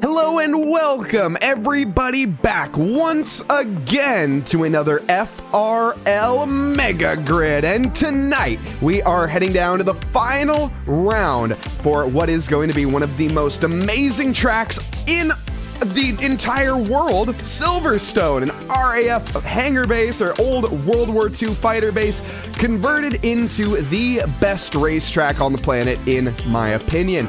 Hello and welcome everybody back once again to another FRL Mega Grid, and tonight we are heading down to the final round for what is going to be one of the most amazing tracks in the entire world, Silverstone, an RAF hangar base or old World War II fighter base converted into the best racetrack on the planet in my opinion.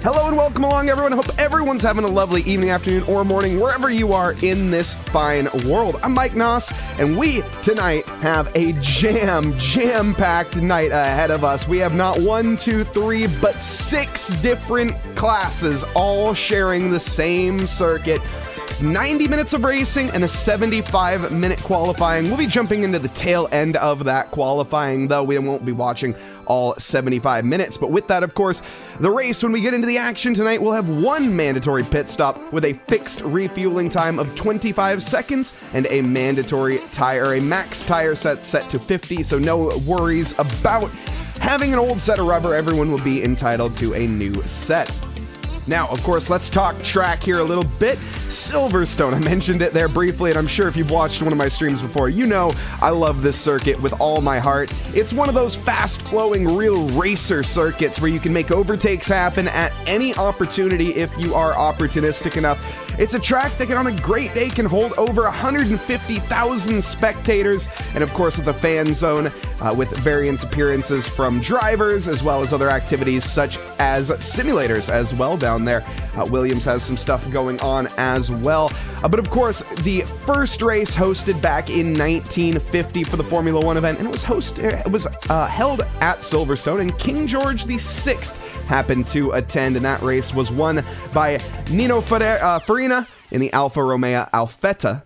Hello and welcome along everyone. I hope everyone's having a lovely evening, afternoon, or morning wherever you are in this fine world. I'm Mike Noss, and we tonight have a jam-packed night ahead of us. We have not 1, 2, 3, but 6 different classes all sharing the same circuit. It's 90 minutes of racing and a 75-minute qualifying. We'll be jumping into the tail end of that qualifying, though we won't be watching all 75 minutes. But with that, of course, the race, when we get into the action tonight, we'll have one mandatory pit stop with a fixed refueling time of 25 seconds and a mandatory tire, a max tire set to 50, so no worries about having an old set of rubber. Everyone will be entitled to a new set. Now, of course, let's talk track here a little bit. Silverstone, I mentioned it there briefly, and I'm sure if you've watched one of my streams before, you know I love this circuit with all my heart. It's one of those fast-flowing, real racer circuits where you can make overtakes happen at any opportunity if you are opportunistic enough. It's a track that on a great day can hold over 150,000 spectators, and of course with the fan zone, with various appearances from drivers as well as other activities such as simulators as well down there. Williams has some stuff going on as well. But of course, the first race hosted back in 1950 for the Formula One event, and it was held at Silverstone, and King George VI happened to attend, and that race was won by Nino Farina in the Alfa Romeo Alfetta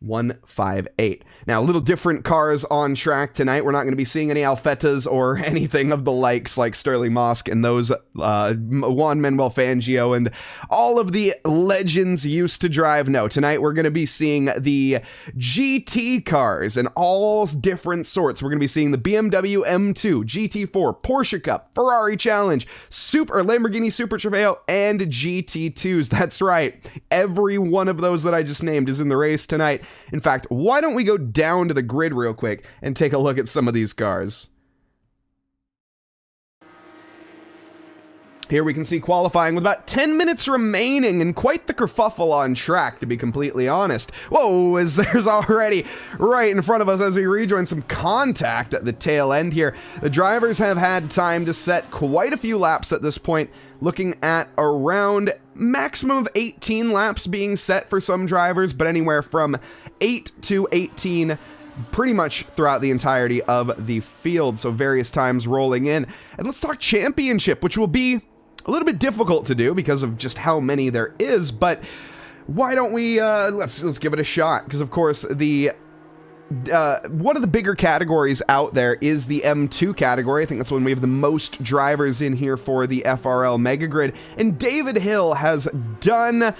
158. Now, a little different cars on track tonight. We're not going to be seeing any Alfettas or anything of the likes like Sterling Mosk and those Juan Manuel Fangio and all of the legends used to drive. No, tonight we're going to be seeing the GT cars and all different sorts. We're going to be seeing the BMW M2, GT4, Porsche Cup, Ferrari Challenge, Lamborghini Super Trofeo, and GT2s. That's right. Every one of those that I just named is in the race tonight. In fact, why don't we go down to the grid real quick and take a look at some of these cars. Here we can see qualifying with about 10 minutes remaining and quite the kerfuffle on track, to be completely honest. Whoa, as there's already right in front of us as we rejoin some contact at the tail end here. The drivers have had time to set quite a few laps at this point, looking at around maximum of 18 laps being set for some drivers, but anywhere from 8 to 18 pretty much throughout the entirety of the field, so various times rolling in. And let's talk championship, which will be a little bit difficult to do because of just how many there is, but why don't we let's give it a shot, because of course the one of the bigger categories out there is the M2 category. I think that's when we have the most drivers in here for the FRL Mega Grid, and David Hill has done,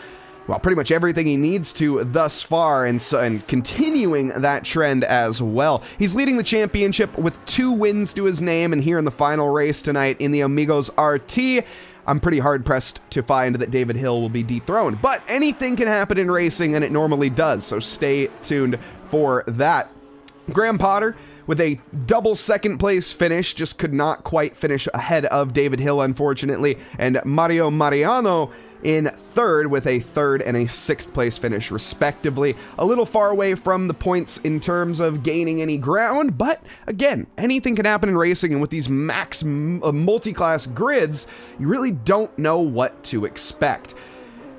well, pretty much everything he needs to thus far, and continuing that trend as well. He's leading the championship with 2 wins to his name, and here in the final race tonight in the Amigos RT, I'm pretty hard-pressed to find that David Hill will be dethroned. But anything can happen in racing, and it normally does, so stay tuned for that. Graham Potter with a double second-place finish, just could not quite finish ahead of David Hill, unfortunately, and Mario Mariano in third with a third and a 6th place finish respectively. A little far away from the points in terms of gaining any ground, but again, anything can happen in racing, and with these max multi-class grids, you really don't know what to expect.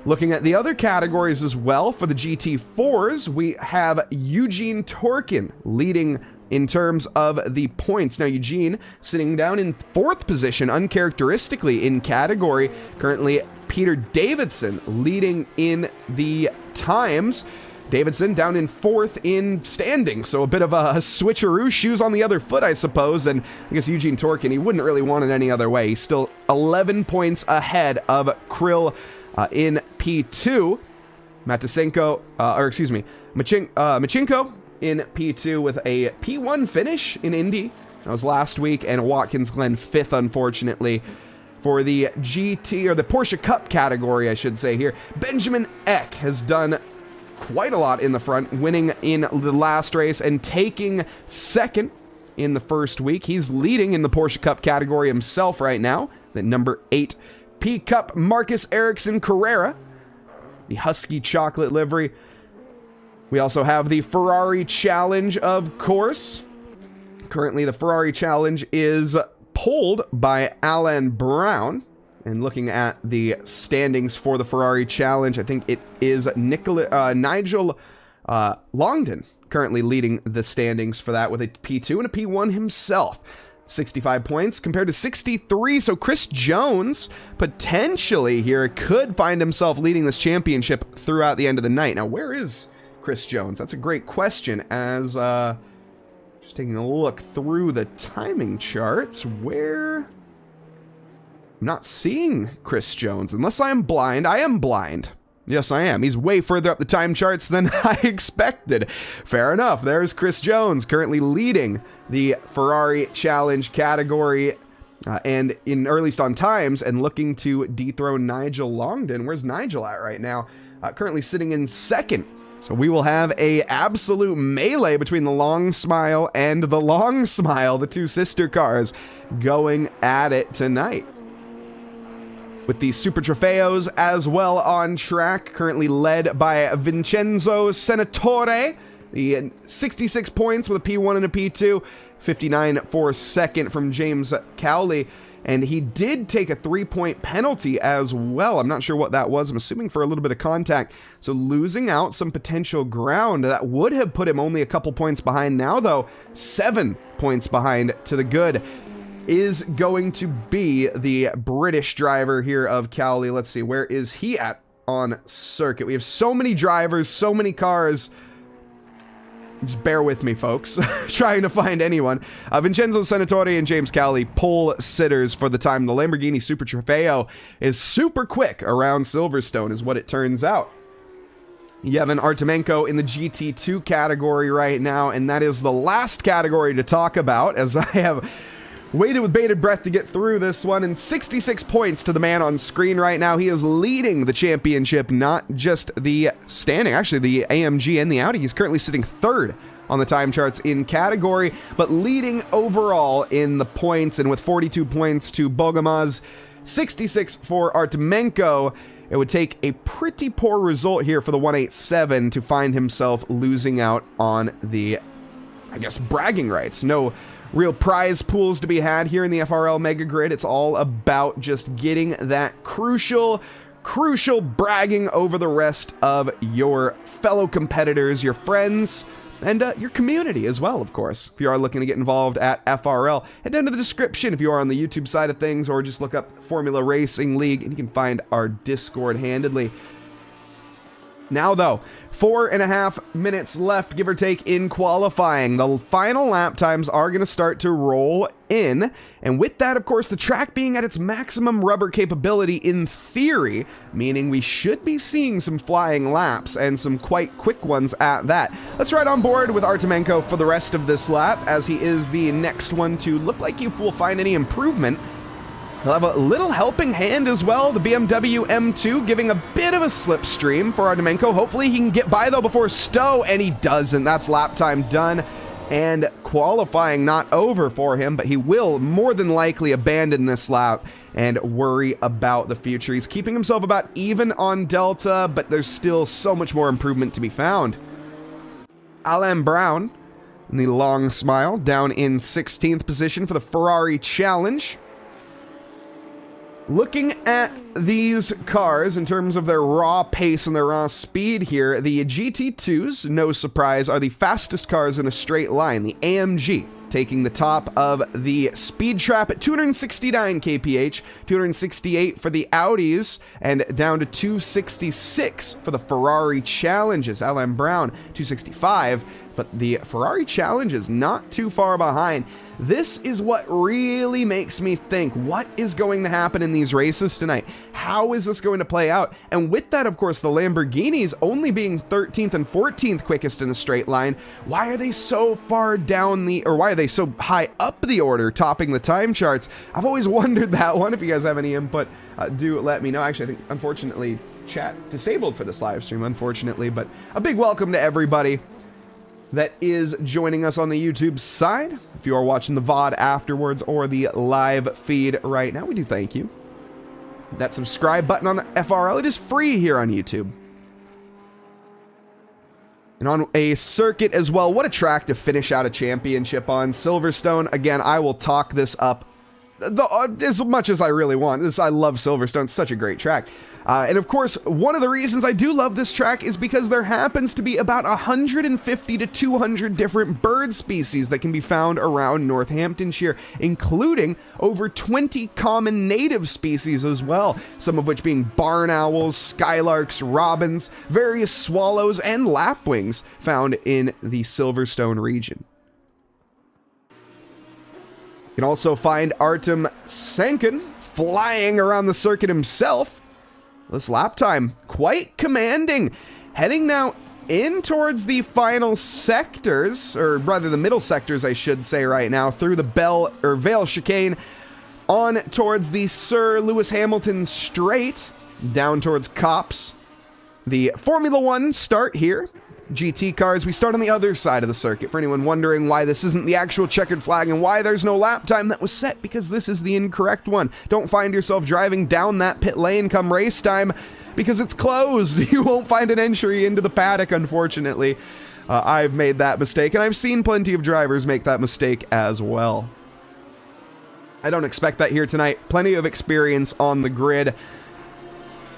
Looking at the other categories as well, for the GT4s, we have Eugene Torkin leading in terms of the points. Now, Eugene sitting down in 4th position, uncharacteristically in category. Currently, Peter Davidson leading in the times. Davidson down in 4th in standing, so a bit of a switcheroo, shoes on the other foot, I suppose, and I guess Eugene Torkin, he wouldn't really want it any other way. He's still 11 points ahead of Krill in P2. Machenko in P2 with a P1 finish in Indy. That was last week, and Watkins Glen 5th, unfortunately. For the GT, or the Porsche Cup category, I should say here, Benjamin Eck has done quite a lot in the front, winning in the last race and taking 2nd in the first week. He's leading in the Porsche Cup category himself right now, the number 8 P Cup Marcus Ericsson Carrera, the Husky chocolate livery. We also have the Ferrari Challenge, of course. Currently, the Ferrari Challenge is pulled by Alan Brown. And looking at the standings for the Ferrari Challenge, I think it is Nigel Longden currently leading the standings for that with a P2 and a P1 himself. 65 points compared to 63, so Chris Jones potentially here could find himself leading this championship throughout the end of the night. Now, where is Chris Jones? That's a great question, as just taking a look through the timing charts, where I'm not seeing Chris Jones, unless I am blind. I am blind. Yes, I am. He's way further up the time charts than I expected. Fair enough. There's Chris Jones, currently leading the Ferrari Challenge category, and at least on times, and looking to dethrone Nigel Longden. Where's Nigel at right now? Currently sitting in 2nd. So we will have a absolute melee between the Long Smile and the Long Smile, the 2 sister cars, going at it tonight. With the Super Trofeos as well on track, currently led by Vincenzo Senatore, the 66 points with a P1 and a P2. 59 for second from James Cowley. And he did take a 3-point penalty as well. I'm not sure what that was. I'm assuming for a little bit of contact. So losing out some potential ground. That would have put him only a couple points behind. Now, though, 7 points behind to the good is going to be the British driver here of Cowley. Let's see, where is he at on circuit? We have so many drivers, so many cars. Just bear with me, folks. Trying to find anyone. Vincenzo Senatore and James Cowley, pole sitters for the time. The Lamborghini Super Trofeo is super quick around Silverstone, is what it turns out. Yevhen Artemenko in the GT2 category right now, and that is the last category to talk about, as I have waited with bated breath to get through this one, and 66 points to the man on screen right now. He is leading the championship, not just the standing, actually the AMG and the Audi. He's currently sitting third on the time charts in category, but leading overall in the points, and with 42 points to Bogamaz, 66 for Artemenko. It would take a pretty poor result here for the 187 to find himself losing out on the, I guess, bragging rights. No real prize pools to be had here in the FRL Mega Grid. It's all about just getting that crucial bragging over the rest of your fellow competitors, your friends, and your community as well, of course. If you are looking to get involved at FRL, head down to the description if you are on the YouTube side of things, or just look up Formula Racing League and you can find our Discord handedly. Now, though, 4.5 minutes left, give or take, in qualifying. The final lap times are going to start to roll in. And with that, of course, the track being at its maximum rubber capability in theory, meaning we should be seeing some flying laps and some quite quick ones at that. Let's ride on board with Artemenko for the rest of this lap, as he is the next one to look like he will find any improvement. He'll have a little helping hand as well. The BMW M2 giving a bit of a slipstream for Artemenko. Hopefully he can get by, though, before Stowe, and he doesn't. That's lap time done, and qualifying not over for him, but he will more than likely abandon this lap and worry about the future. He's keeping himself about even on Delta, but there's still so much more improvement to be found. Alain Brown in the long smile, down in 16th position for the Ferrari Challenge. Looking at these cars in terms of their raw pace and their raw speed here, the GT2s, no surprise, are the fastest cars in a straight line. The AMG taking the top of the speed trap at 269 kph, 268 for the Audis, and down to 266 for the Ferrari Challenges. Alain Brown, 265. But the Ferrari Challenge is not too far behind. This is what really makes me think, what is going to happen in these races tonight? How is this going to play out? And with that, of course, the Lamborghinis only being 13th and 14th quickest in a straight line. Why are they so far down the, or why are they so high up the order, topping the time charts? I've always wondered that one. If you guys have any input, do let me know. Actually, I think, unfortunately, chat disabled for this live stream, unfortunately, but a big welcome to everybody that is joining us on the YouTube side. If you are watching the VOD afterwards or the live feed right now, we do thank you. That subscribe button on FRL, it is free here on YouTube. And on a circuit as well, what a track to finish out a championship on. Silverstone, again, I will talk this up as much as I really want. I love Silverstone, it's such a great track. And of course, one of the reasons I do love this track is because there happens to be about 150 to 200 different bird species that can be found around Northamptonshire, including over 20 common native species as well, some of which being barn owls, skylarks, robins, various swallows, and lapwings found in the Silverstone region. You can also find Artem Sankin flying around the circuit himself. This lap time, quite commanding. Heading now in towards the final sectors, or rather the middle sectors, I should say right now, through the Vale chicane, on towards the Sir Lewis Hamilton Straight, down towards Copse. The Formula One start here. GT cars, we start on the other side of the circuit. For anyone wondering why this isn't the actual checkered flag and why there's no lap time that was set, because this is the incorrect one. Don't find yourself driving down that pit lane come race time, because it's closed. You won't find an entry into the paddock, unfortunately. I've made that mistake, and I've seen plenty of drivers make that mistake as well. I don't expect that here tonight. Plenty of experience on the grid.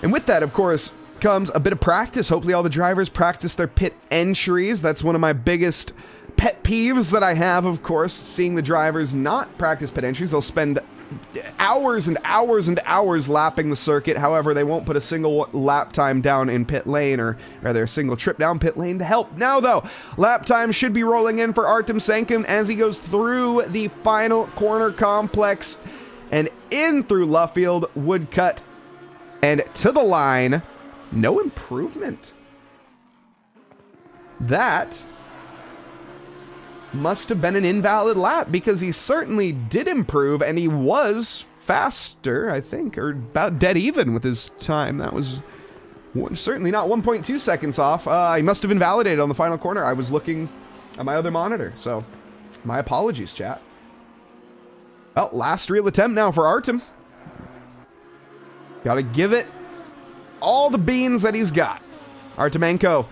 And with that, of course, comes a bit of practice. Hopefully all the drivers practice their pit entries. That's one of my biggest pet peeves that I have, of course, seeing the drivers not practice pit entries. They'll spend hours and hours and hours lapping the circuit. However, they won't put a single lap time down in pit lane, or rather a single trip down pit lane to help. Now, though, lap time should be rolling in for Artem Senkin as he goes through the final corner complex and in through Luffield, Woodcut, and to the line. No improvement. That must have been an invalid lap, because he certainly did improve, and he was faster, I think, or about dead even with his time. That was certainly not 1.2 seconds off. He must have invalidated on the final corner. I was looking at my other monitor, so my apologies, chat. Well, last real attempt now for Artem. Gotta give it all the beans that he's got. Artemenko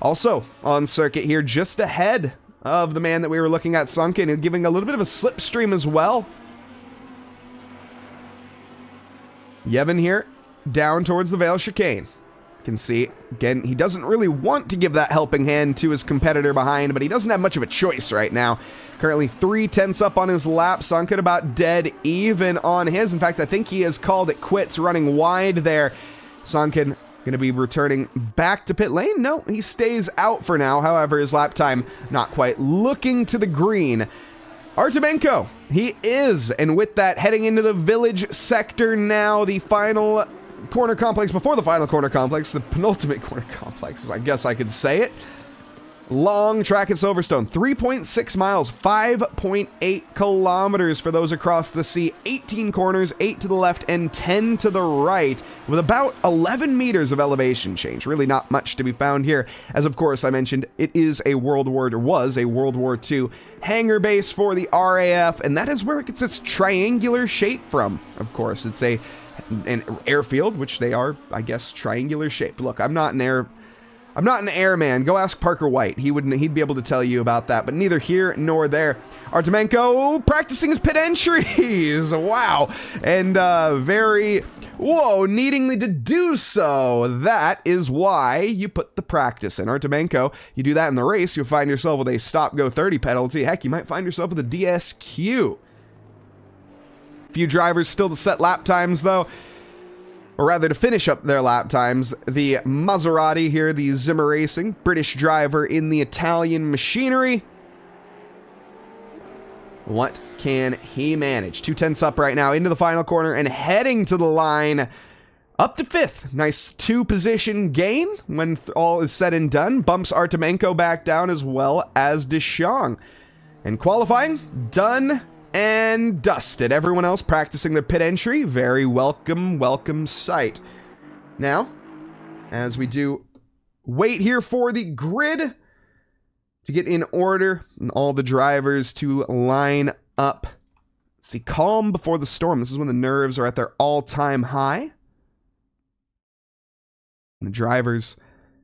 also on circuit here, just ahead of the man that we were looking at, Sunken, and giving a little bit of a slipstream as well. Yevon here, down towards the Vale chicane. You can see, again, he doesn't really want to give that helping hand to his competitor behind, but he doesn't have much of a choice right now. Currently 3/10 up on his lap. Sunken about dead even on his. In fact, I think he has called it quits running wide there. Sunken going to be returning back to pit lane. No, he stays out for now. However, his lap time not quite looking to the green. Artemenko, he is. And with that, heading into the village sector now, the final corner complex, before the final corner complex, the penultimate corner complex, I guess I could say it. Long track at Silverstone, 3.6 miles, 5.8 kilometers for those across the sea, 18 corners, 8 to the left and 10 to the right, with about 11 meters of elevation change. Really not much to be found here, as of course I mentioned, it is a was a World War II hangar base for the RAF, and that is where it gets its triangular shape from. Of course, it's an airfield, which they are, I guess, triangular shaped. Look, I'm not an airman. Go ask Parker White. He'd be able to tell you about that, but neither here nor there. Artemenko practicing his pit entries. Wow. And needingly to do so. That is why you put the practice in. Artemenko, you do that in the race, you'll find yourself with a stop-go 30 penalty. Heck, you might find yourself with a DSQ. Few drivers still to set lap times, though. Or rather, to finish up their lap times, the Maserati here, the Zimmer Racing, British driver in the Italian machinery. What can he manage? 2/10 up right now into the final corner and heading to the line up to 5th. Nice 2-position gain when all is said and done. Bumps Artemenko back down as well as Deschamps. And qualifying, done and dusted. Everyone else practicing their pit entry. Very welcome sight. Now, as we do wait here for the grid to get in order and all the drivers to line up. See, calm before the storm. This is when the nerves are at their all-time high. And the drivers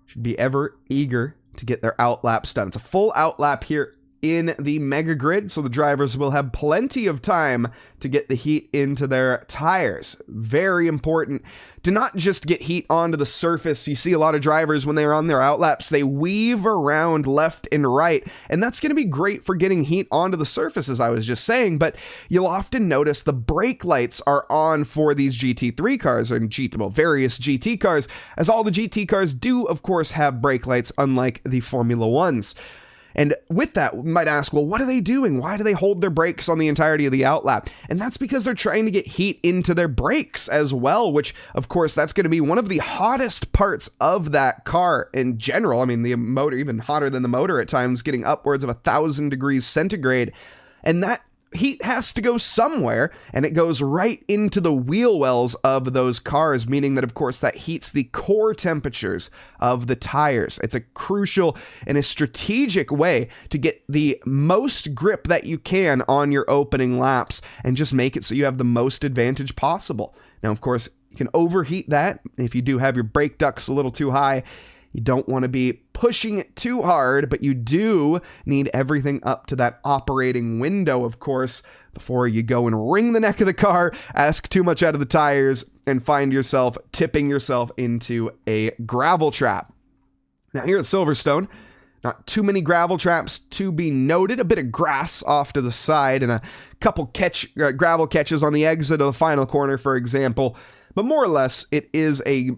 should be ever eager to get their outlaps done. It's a full outlap here in the mega grid, so the drivers will have plenty of time to get the heat into their tires. Very important to not just get heat onto the surface. You see a lot of drivers when they're on their outlaps, they weave around left and right, and that's going to be great for getting heat onto the surface, as I was just saying, but you'll often notice the brake lights are on for these GT3 cars, and various GT cars, as all the GT cars do, of course, have brake lights, unlike the Formula 1s. And with that, we might ask, well, what are they doing? Why do they hold their brakes on the entirety of the outlap? And that's because they're trying to get heat into their brakes as well, which, of course, that's going to be one of the hottest parts of that car in general. I mean, the motor, even hotter than the motor at times, getting upwards of 1,000 degrees centigrade. And that heat has to go somewhere, and it goes right into the wheel wells of those cars, meaning that, of course, that heats the core temperatures of the tires. It's a crucial and a strategic way to get the most grip that you can on your opening laps and just make it so you have the most advantage possible. Now, of course, you can overheat that if you do have your brake ducts a little too high. You don't want to be pushing it too hard, but you do need everything up to that operating window, of course, before you go and wring the neck of the car, ask too much out of the tires, and find yourself tipping yourself into a gravel trap. Now here at Silverstone, not too many gravel traps to be noted. A bit of grass off to the side and a couple gravel catches on the exit of the final corner, for example. But more or less, it is a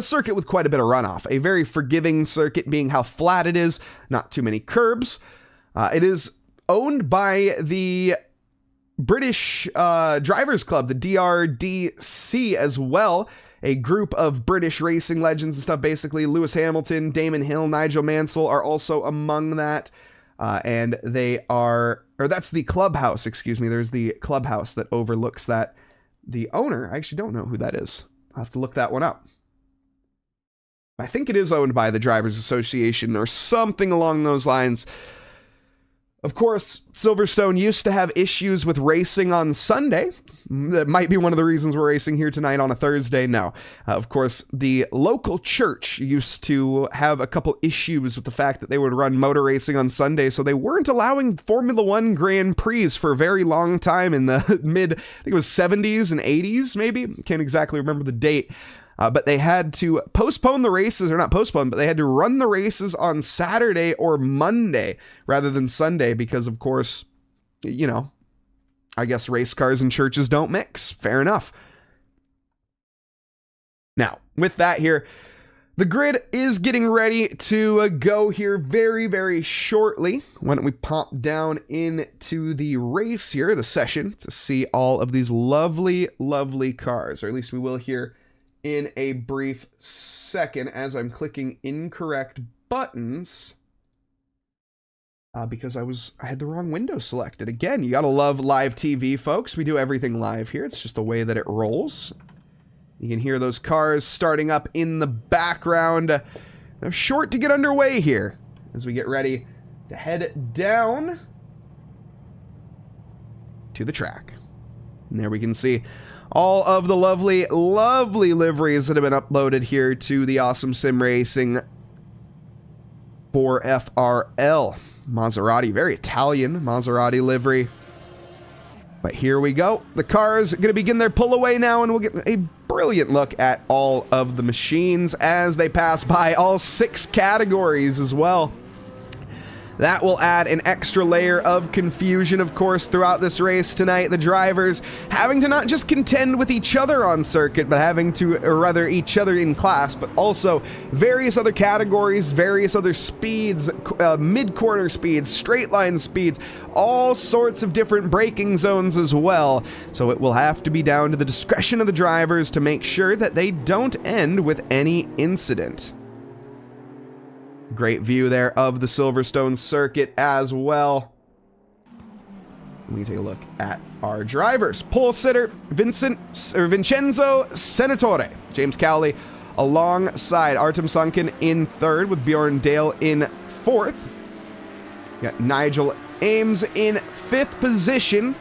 circuit with quite a bit of runoff. A very forgiving circuit, being how flat it is. Not too many curbs. It is owned by the British Drivers Club, the DRDC, as well. A group of British racing legends and stuff, basically. Lewis Hamilton, Damon Hill, Nigel Mansell are also among that. And they are, or that's the clubhouse, excuse me. There's the clubhouse that overlooks that. The owner, I actually don't know who that is. I'll have to look that one up. I think it is owned by the Drivers Association or something along those lines. Of course, Silverstone used to have issues with racing on Sunday. That might be one of the reasons we're racing here tonight on a Thursday. No. Of course, the local church used to have a couple issues with the fact that they would run motor racing on Sunday, so they weren't allowing Formula One Grand Prix for a very long time in the mid, I think it was 70s and 80s, maybe? Can't exactly remember the date. But they had to postpone the races, or not postpone, but they had to run the races on Saturday or Monday rather than Sunday because, of course, you know, I guess race cars and churches don't mix. Fair enough. Now, with that here, the grid is getting ready to go here very, very shortly. Why don't we pop down into the race here, the session, to see all of these lovely, lovely cars, or at least we will here in a brief second as I'm clicking incorrect buttons because I had the wrong window selected. Again, you gotta love live TV, folks. We do everything live here. It's just the way that it rolls. You can hear those cars starting up in the background. They're short to get underway here as we get ready to head down to the track. And there we can see all of the lovely, lovely liveries that have been uploaded here to the Awesome Sim Racing for FRL. Maserati, very Italian Maserati livery. But here we go. The car's going to begin their pull away now, and we'll get a brilliant look at all of the machines as they pass by all 6 categories as well. That will add an extra layer of confusion, of course, throughout this race tonight. The drivers having to not just contend with each other on circuit, but having to, or rather each other in class, but also various other categories, various other speeds, mid-corner speeds, straight line speeds, all sorts of different braking zones as well. So it will have to be down to the discretion of the drivers to make sure that they don't end with any incident. Great view there of the Silverstone circuit as well. We can take a look at our drivers. Pole sitter, Vincenzo Senatore. James Cowley alongside Artem Sunken in 3rd with Bjorn Dale in 4th. We got Nigel Ames in 5th position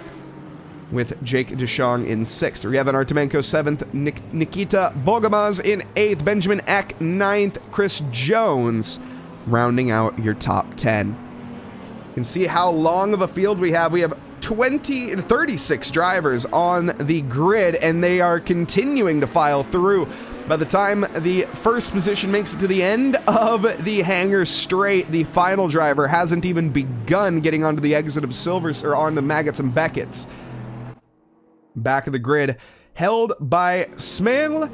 with Jake Deshong in 6th. Ryevon Artemenko 7th. Nikita Bogomaz in 8th. Benjamin Eck 9th. Chris Jones rounding out your top 10. You can see how long of a field we have. We have 36 drivers on the grid, and they are continuing to file through. By the time the first position makes it to the end of the hangar straight, the final driver hasn't even begun getting onto the exit of Silverstone, or onto Maggots and Beckett's. Back of the grid, held by Smail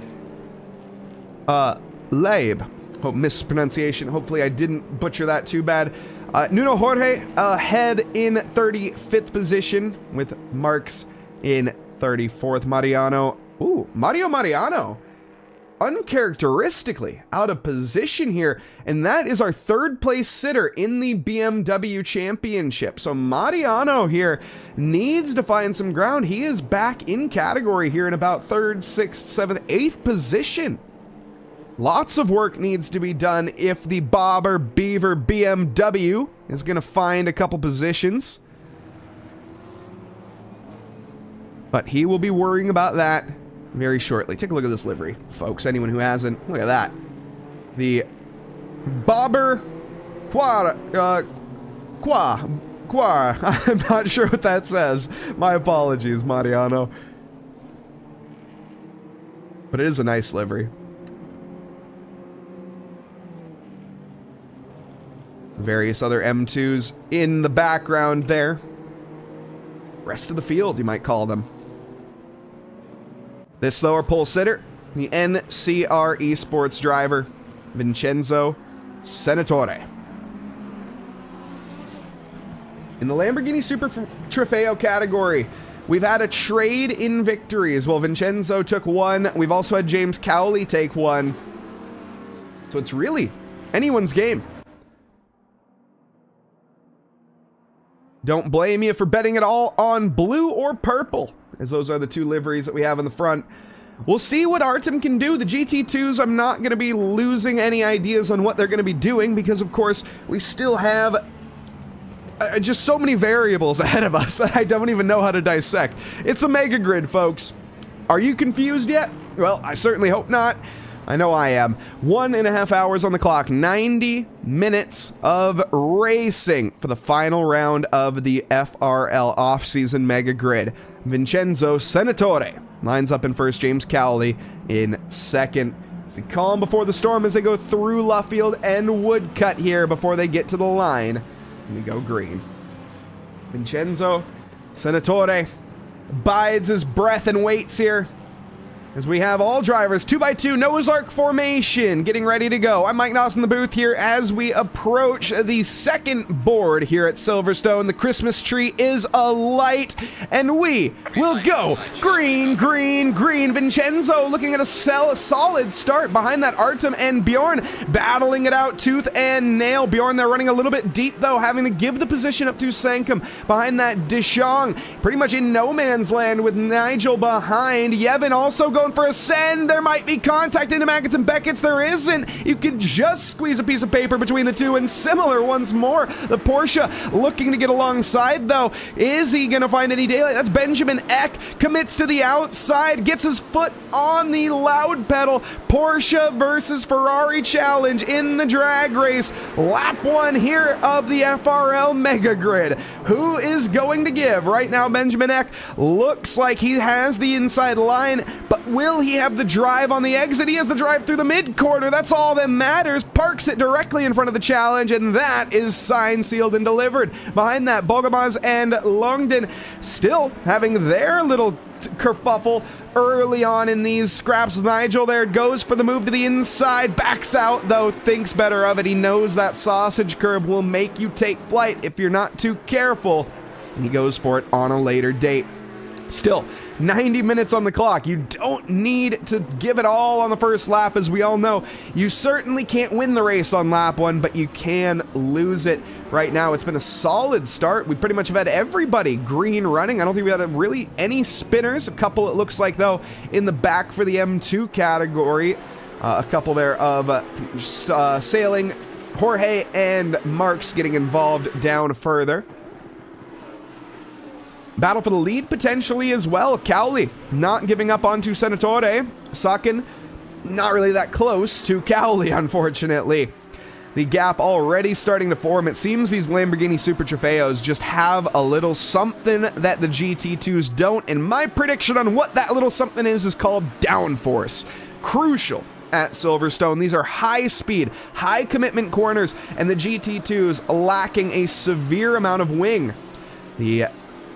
Leib. Hope mispronunciation. Hopefully I didn't butcher that too bad. Nuno Jorge ahead in 35th position with Marks in 34th. Mariano. Ooh, Mario Mariano. Uncharacteristically out of position here. And that is our 3rd place sitter in the BMW Championship. So Mariano here needs to find some ground. He is back in category here in about 3rd, 6th, 7th, 8th position. Lots of work needs to be done if the Bobber Beaver BMW is going to find a couple positions. But he will be worrying about that very shortly. Take a look at this livery, folks. Anyone who hasn't, look at that. The Bobber Quara. I'm not sure what that says. My apologies, Mariano. But it is a nice livery. Various other M2s in the background there. Rest of the field, you might call them. This, though, our pole sitter, the NCR Esports driver, Vincenzo Senatore. In the Lamborghini Super Trofeo category, we've had a trade in victories. Well, Vincenzo took one. We've also had James Cowley take one. So it's really anyone's game. Don't blame you for betting it all on blue or purple, as those are the two liveries that we have in the front. We'll see what Artem can do. The GT2s, I'm not going to be losing any ideas on what they're going to be doing because, of course, we still have just so many variables ahead of us that I don't even know how to dissect. It's a mega grid, folks. Are you confused yet? Well, I certainly hope not. I know I am. 1.5 hours on the clock, 90 minutes of racing for the final round of the FRL off-season mega grid. Vincenzo Senatore lines up in first, James Cowley in second. It's the calm before the storm as they go through Luffield and Woodcut here before they get to the line. And we go green. Vincenzo Senatore bides his breath and waits here as we have all drivers 2x2 Noah's Ark formation getting ready to go. I'm Mike Noss in the booth here as we approach the second board here at Silverstone. The Christmas tree is alight and we will go green, green, green. Vincenzo looking at a solid start behind that. Artem and Bjorn battling it out tooth and nail. Bjorn there running a little bit deep though, having to give the position up to Sankum. Behind that, Deschong pretty much in no man's land with Nigel behind. Yevon also going for a send. There might be contact into Maggots and Beckett's. There isn't. You could just squeeze a piece of paper between the two, and similar once more. The Porsche looking to get alongside though. Is he going to find any daylight? That's Benjamin Eck. Commits to the outside. Gets his foot on the loud pedal. Porsche versus Ferrari challenge in the drag race. Lap 1 here of the FRL Mega Grid. Who is going to give? Right now, Benjamin Eck looks like he has the inside line, but will he have the drive on the exit? He has the drive through the mid-corner. That's all that matters. Parks it directly in front of the challenge, and that is signed, sealed, and delivered. Behind that, Bogamaz and Longden still having their little kerfuffle early on in these scraps. Nigel there goes for the move to the inside, backs out though, thinks better of it. He knows that sausage curb will make you take flight if you're not too careful, and he goes for it on a later date. Still 90 minutes on the clock. You don't need to give it all on the first lap, as we all know. You certainly can't win the race on lap 1, but you can lose it. Right now, it's been a solid start. We pretty much have had everybody green running. I don't think we had really any spinners. A couple, it looks like, though, in the back for the M2 category. A couple there of sailing. Jorge and Marks getting involved down further. Battle for the lead potentially as well. Cowley not giving up onto Senatore. Sakin not really that close to Cowley, unfortunately. The gap already starting to form. It seems these Lamborghini Super Trofeos just have a little something that the GT2s don't, and my prediction on what that little something is called downforce. Crucial at Silverstone. These are high speed, high commitment corners, and the GT2s lacking a severe amount of wing.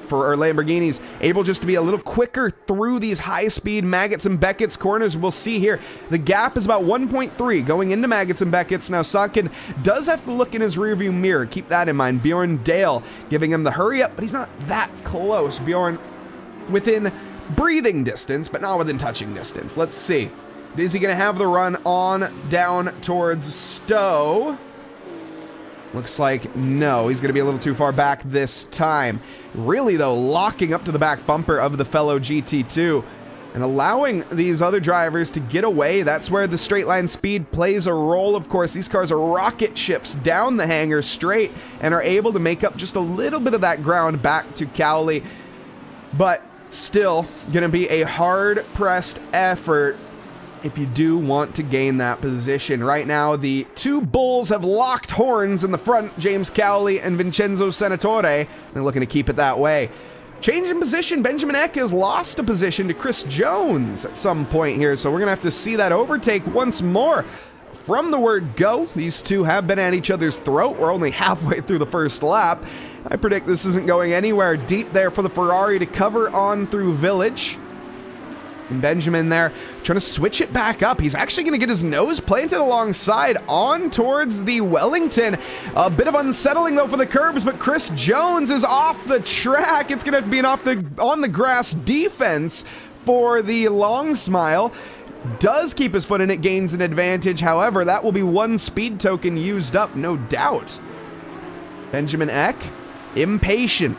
For our Lamborghinis, able just to be a little quicker through these high-speed Maggots and Beckett's corners. We'll see here. The gap is about 1.3 going into Maggots and Beckett's. Now, Sakin does have to look in his rearview mirror. Keep that in mind. Bjorn Dale giving him the hurry up, but he's not that close. Bjorn within breathing distance, but not within touching distance. Let's see. Is he going to have the run on down towards Stowe? Looks like no, he's going to be a little too far back this time. Really, though, locking up to the back bumper of the fellow GT2 and allowing these other drivers to get away. That's where the straight line speed plays a role. Of course, these cars are rocket ships down the hangar straight and are able to make up just a little bit of that ground back to Cowley. But still going to be a hard-pressed effort if you do want to gain that position. Right now, the two bulls have locked horns in the front, James Cowley and Vincenzo Senatore. They're looking to keep it that way. Change in position, Benjamin Eck has lost a position to Chris Jones at some point here, so we're going to have to see that overtake once more. From the word go, these two have been at each other's throat. We're only halfway through the first lap. I predict this isn't going anywhere. Deep there for the Ferrari to cover on through Village. And Benjamin there trying to switch it back up. He's actually going to get his nose planted alongside on towards the Wellington. A bit of unsettling though for the curbs, but Chris Jones is off the track. It's going to be an on the grass defense for the Long Smile. Does keep his foot in it, gains an advantage. However, that will be one speed token used up, no doubt. Benjamin Eck, impatient.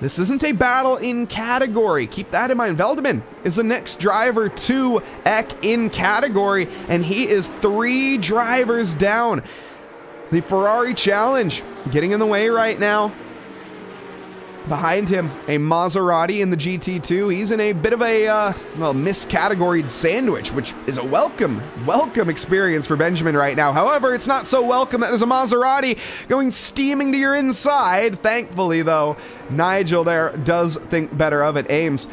This isn't a battle in category. Keep that in mind. Veldeman is the next driver to Eck in category, and he is 3 drivers down. The Ferrari Challenge getting in the way right now. Behind him, a Maserati in the GT2. He's in a bit of a, miscategoried sandwich, which is a welcome experience for Benjamin right now. However, it's not so welcome that there's a Maserati going steaming to your inside. Thankfully, though, Nigel there does think better of it. Ames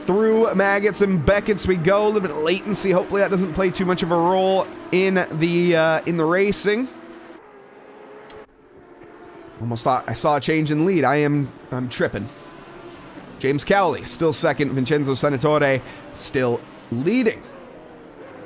through Maggots and Beckett's we go. A little bit of latency. Hopefully that doesn't play too much of a role in the racing. Almost thought I saw a change in lead. I'm tripping. James Cowley still second. Vincenzo Senatore still leading.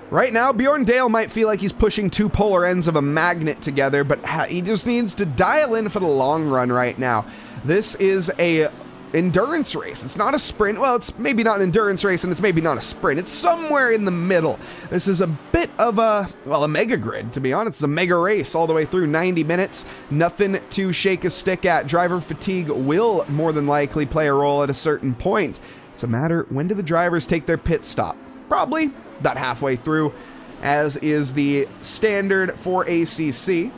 Right now, Bjorn Dale might feel like he's pushing 2 polar ends of a magnet together, but he just needs to dial in for the long run right now. This is a endurance race. It's not a sprint. Well, it's maybe not an endurance race, and it's maybe not a sprint. It's somewhere in the middle. This is a bit of a mega grid, to be honest. It's a mega race all the way through 90 minutes. Nothing to shake a stick at. Driver fatigue will more than likely play a role at a certain point. It's a matter, when do the drivers take their pit stop? Probably about halfway through, as is the standard for ACC.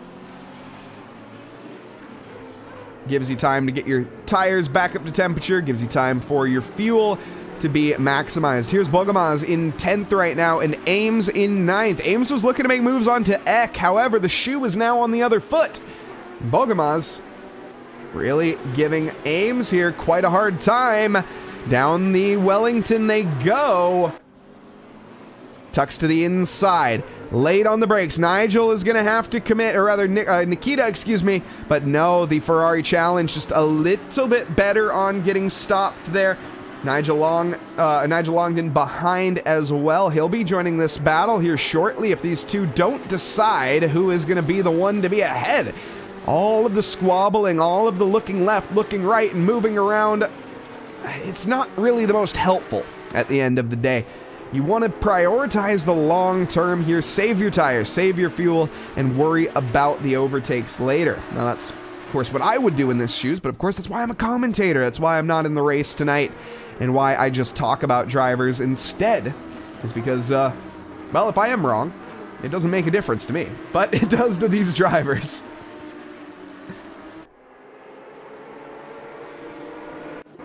Gives you time to get your tires back up to temperature, gives you time for your fuel to be maximized. Here's Bogomaz in 10th right now, and Ames in 9th. Ames was looking to make moves onto Eck, however, the shoe is now on the other foot. Bogomaz really giving Ames here quite a hard time. Down the Wellington they go. Tucks to the inside. Late on the brakes. Nigel is going to have to commit, or rather Nikita, excuse me. But no, the Ferrari Challenge just a little bit better on getting stopped there. Nigel Longden behind as well. He'll be joining this battle here shortly if these two don't decide who is going to be the one to be ahead. All of the squabbling, all of the looking left, looking right, and moving around, it's not really the most helpful at the end of the day. You want to prioritize the long term here. Save your tires, save your fuel, and worry about the overtakes later. Now that's, of course, what I would do in this shoes, but of course that's why I'm a commentator. That's why I'm not in the race tonight, and why I just talk about drivers instead. It's because, well, if I am wrong, it doesn't make a difference to me, but it does to these drivers.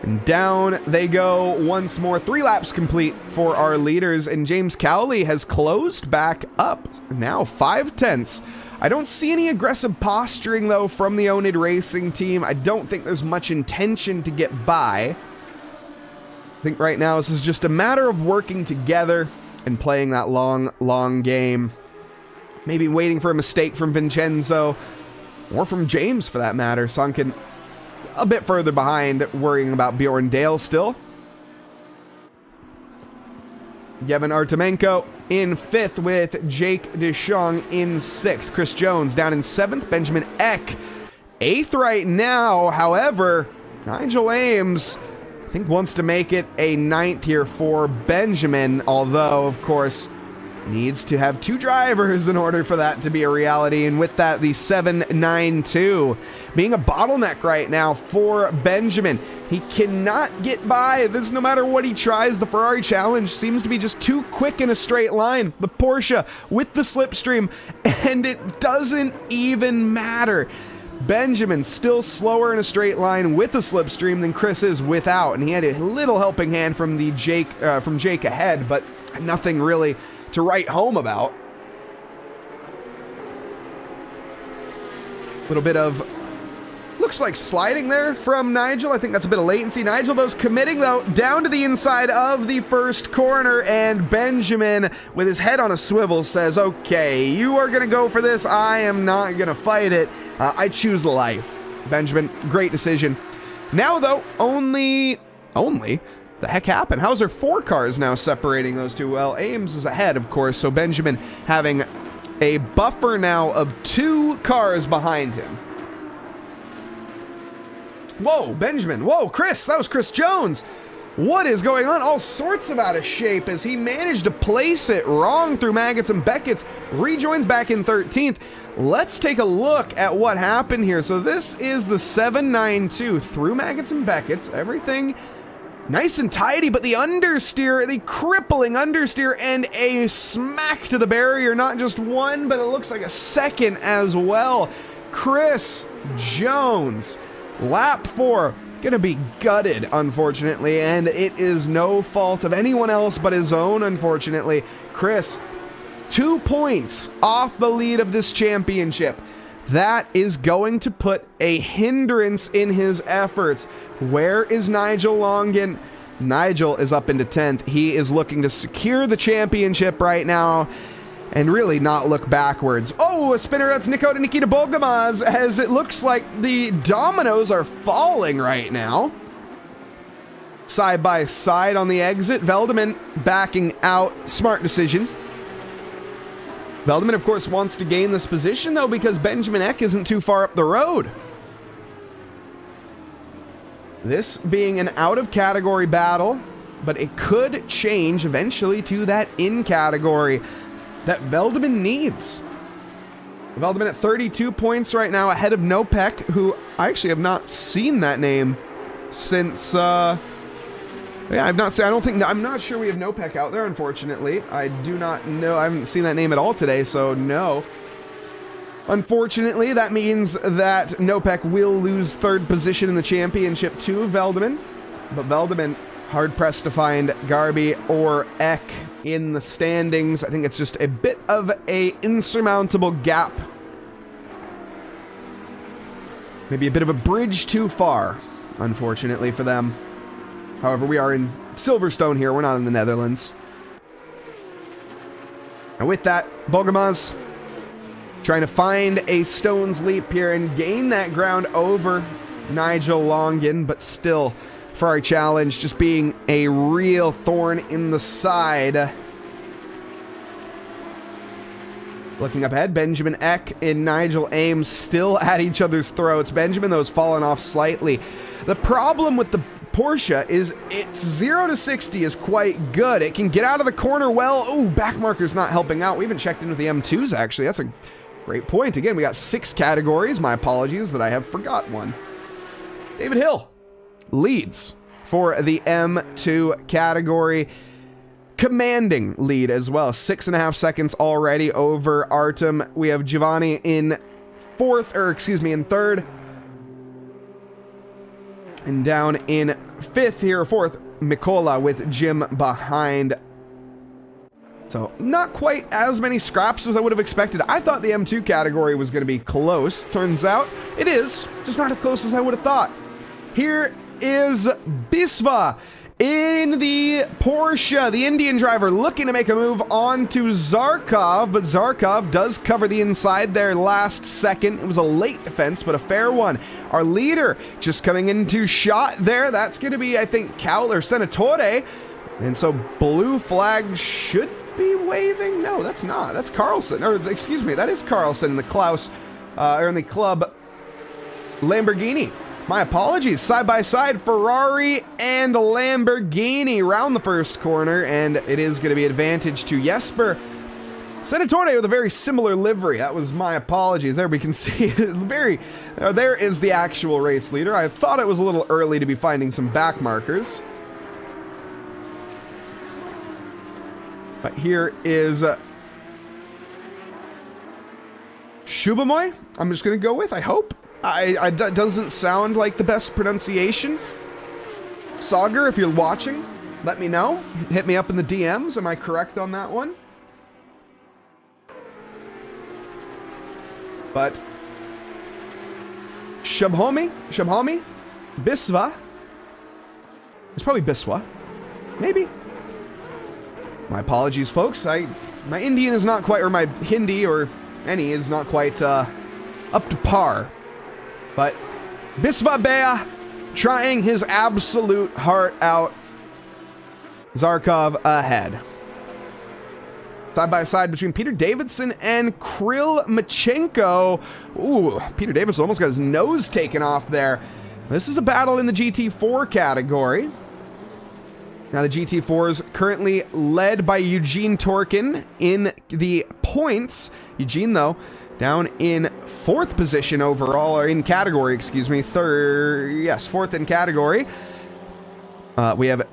And down they go once more. 3 laps complete for our leaders, and James Cowley has closed back up. Now 5/10. I don't see any aggressive posturing, though, from the Onid Racing team. I don't think there's much intention to get by. I think right now this is just a matter of working together and playing that long game. Maybe waiting for a mistake from Vincenzo, or from James for that matter. Sunken a bit further behind, worrying about Bjorn Dale still. Yevhen Artemenko in 5th with Jake DeShong in 6th. Chris Jones down in 7th. Benjamin Eck 8th right now. However, Nigel Ames, I think, wants to make it a 9th here for Benjamin, although, of course, needs to have 2 drivers in order for that to be a reality, and with that, the 792 being a bottleneck right now for Benjamin. He cannot get by this no matter what he tries. The Ferrari Challenge seems to be just too quick in a straight line. The Porsche with the slipstream, and it doesn't even matter. Benjamin still slower in a straight line with a slipstream than Chris is without, and he had a little helping hand from Jake ahead, but nothing really to write home about. A little bit of, looks like sliding there from Nigel. I think that's a bit of latency. Nigel, though, is committing, though, down to the inside of the first corner, and Benjamin, with his head on a swivel, says, okay, you are going to go for this. I am not going to fight it. I choose life. Benjamin, great decision. Now, though, only, the heck happened? How's there 4 cars now separating those two? Well, Ames is ahead, of course, so Benjamin having a buffer now of 2 cars behind him. Whoa, Benjamin. Whoa, Chris. That was Chris Jones. What is going on? All sorts of out of shape as he managed to place it wrong through Maggots and Beckett's. Rejoins back in 13th. Let's take a look at what happened here. So this is the 792 through Maggots and Beckett's. Everything nice and tidy, but the understeer, the crippling understeer, and a smack to the barrier. Not just one, but it looks like a second as well. Chris Jones. Lap 4, gonna be gutted, unfortunately, and it is no fault of anyone else but his own, unfortunately. Chris, 2 points off the lead of this championship. That is going to put a hindrance in his efforts. Where is Nigel Longin? Nigel is up into 10th. He is looking to secure the championship right now and really not look backwards. Oh, a spinner, that's Nico to Nikita Bogomaz, as it looks like the dominoes are falling right now. Side by side on the exit, Veldeman backing out, smart decision. Veldeman, of course, wants to gain this position, though, because Benjamin Eck isn't too far up the road. This being an out-of-category battle, but it could change eventually to that in-category that Veldeman needs. Veldeman at 32 points right now, ahead of Nopek, who I actually have not seen that name since, yeah, I'm not sure we have Nopek out there, unfortunately. I do not know, I haven't seen that name at all today, so no. Unfortunately, that means that Nopek will lose 3rd position in the championship to Veldeman, but Veldeman hard-pressed to find Garby or Eck in the standings. I think it's just a bit of a insurmountable gap. Maybe a bit of a bridge too far, unfortunately for them. However, we are in Silverstone here. We're not in the Netherlands. And with that, Bogomaz trying to find a stone's leap here and gain that ground over Nigel Longin, but still, for our challenge, just being a real thorn in the side. Looking up ahead, Benjamin Eck and Nigel Ames still at each other's throats. Benjamin, though, has fallen off slightly. The problem with the Porsche is its 0 to 60 is quite good. It can get out of the corner well. Oh, back marker's not helping out. We haven't checked in with the M2s, actually. That's a great point. Again, we got 6 categories. My apologies that I have forgot one. David Hill leads for the M2 category. Commanding lead as well. 6.5 seconds already over Artem. We have Giovanni in 3rd. And down in 5th here, 4th, Mikola with Jim behind. So not quite as many scraps as I would have expected. I thought the M2 category was going to be close. Turns out it is, just not as close as I would have thought. Here is Bisva in the Porsche, the Indian driver looking to make a move on to Zarkov, but Zarkov does cover the inside there last second. It was a late defense, but a fair one. Our leader just coming into shot there. That's going to be, I think, Cal or Senatore. And so blue flag should be waving. No, that's not. That's Carlson. Or excuse me, that is Carlson in the Klaus, or in the club Lamborghini. My apologies. Side by side, Ferrari and Lamborghini round the first corner, and it is going to be advantage to Jesper Senatore with a very similar livery. That was my apologies. There we can see there is the actual race leader. I thought it was a little early to be finding some back markers. But here is Shubamoy. I'm just going to go with, I hope. That doesn't sound like the best pronunciation. Sauger, if you're watching, let me know. Hit me up in the DMs. Am I correct on that one? But Shabhomi, Biswa. It's probably Biswa. Maybe. My apologies, folks. My Indian is not quite, or my Hindi or any is not quite up to par. But Biswa Bea trying his absolute heart out. Zarkov ahead. Side by side between Peter Davidson and Kryl Machenko. Ooh, Peter Davidson almost got his nose taken off there. This is a battle in the GT4 category. Now the GT4 is currently led by Eugene Torkin in the points. Eugene, though, down in 4th position overall, or in category, excuse me. 4th in category. We have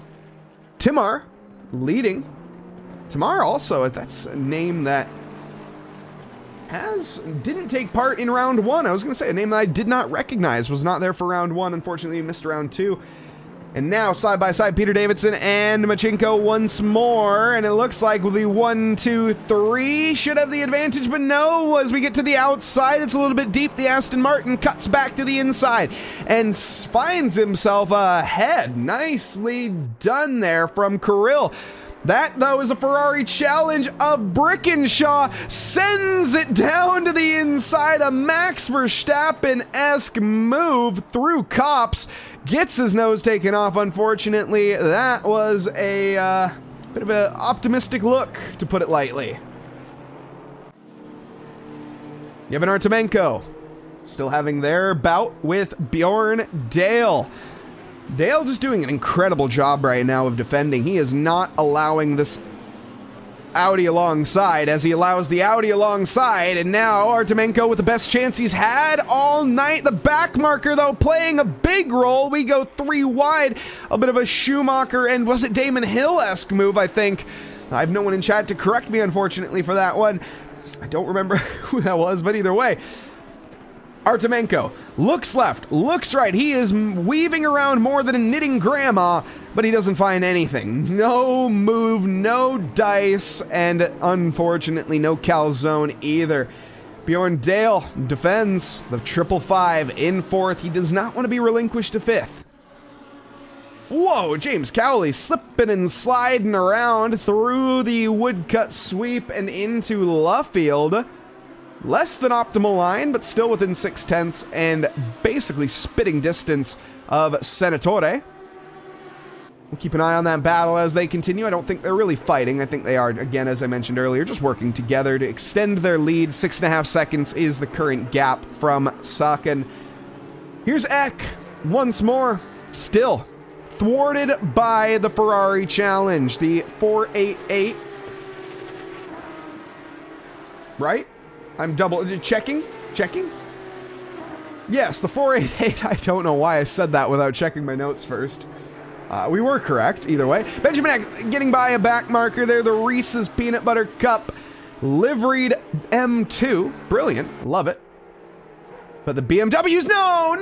Timar leading. Timar also, that's a name that didn't take part in round 1. I was going to say a name that I did not recognize, was not there for round 1. Unfortunately, missed round 2. And now, side by side, Peter Davidson and Machenko once more. And it looks like the 1, 2, 3 should have the advantage, but no, as we get to the outside, it's a little bit deep. The Aston Martin cuts back to the inside and finds himself ahead. Nicely done there from Kirill. That, though, is a Ferrari challenge of Brickenshaw. Sends it down to the inside. A Max Verstappen-esque move through Cops. Gets his nose taken off, unfortunately. That was a bit of an optimistic look, to put it lightly. Yevhen Artemenko still having their bout with Bjorn Dale. Dale just doing an incredible job right now of defending. He is not allowing this Audi alongside as he allows the Audi alongside, and now Artemenko with the best chance he's had all night. The back marker, though, playing a big role. We go 3 wide. A bit of a Schumacher and was it Damon Hill-esque move, I think. I have no one in chat to correct me, unfortunately, for that one. I don't remember who that was, but either way. Artemenko looks left, looks right. He is weaving around more than a knitting grandma, but he doesn't find anything. No move, no dice, and unfortunately no calzone either. Bjorn Dale defends the 555 in 4th. He does not want to be relinquished to 5th. Whoa, James Cowley slipping and sliding around through the woodcut sweep and into Luffield. Less than optimal line, but still within 0.6 and basically spitting distance of Senatore. We'll keep an eye on that battle as they continue. I don't think they're really fighting. I think they are, again, as I mentioned earlier, just working together to extend their lead. 6.5 seconds is the current gap from Saken. Here's Eck once more, still thwarted by the Ferrari challenge. The 488. Right? I'm double checking. Yes, the 488. I don't know why I said that without checking my notes first. We were correct either way. Benjamin Eck getting by a back marker there. The Reese's Peanut Butter Cup liveried M2. Brilliant. Love it. But the BMWs, no!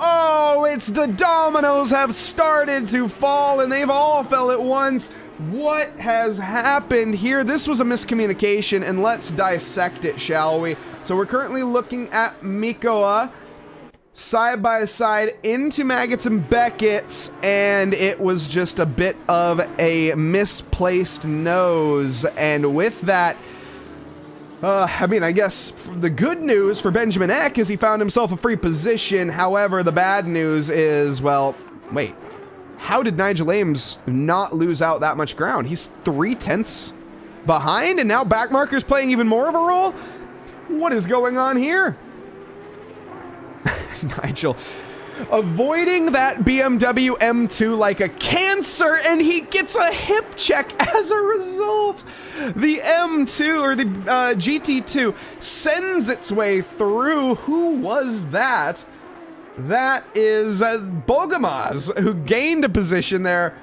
Oh, it's the dominoes have started to fall and they've all fell at once. What has happened here? This was a miscommunication, and let's dissect it, shall we? So we're currently looking at Mikoa side by side into Maggots and Beckett's, and it was just a bit of a misplaced nose. And with that, I guess the good news for Benjamin Eck is he found himself a free position. However, the bad news is, well, wait. How did Nigel Ames not lose out that much ground? He's 0.3 behind, and now backmarker's playing even more of a role? What is going on here? Nigel avoiding that BMW M2 like a cancer, and he gets a hip check as a result. The M2, or the GT2, sends its way through. Who was that? That is Bogamaz, who gained a position there.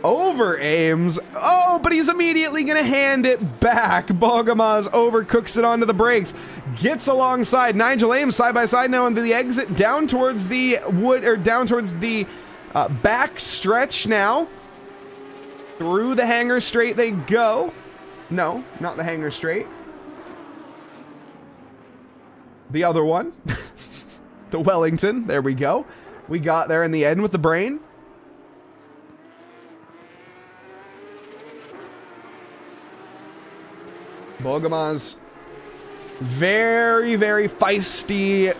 over Ames. Oh, but he's immediately going to hand it back. Bogomaz overcooks it onto the brakes. Gets alongside Nigel Ames side by side now into the exit, down towards the down towards the back stretch now. Through the hangar straight they go. No, not the hangar straight. The other one. The Wellington. There we go. We got there in the end with the brain. Bogomaz, very, very feisty.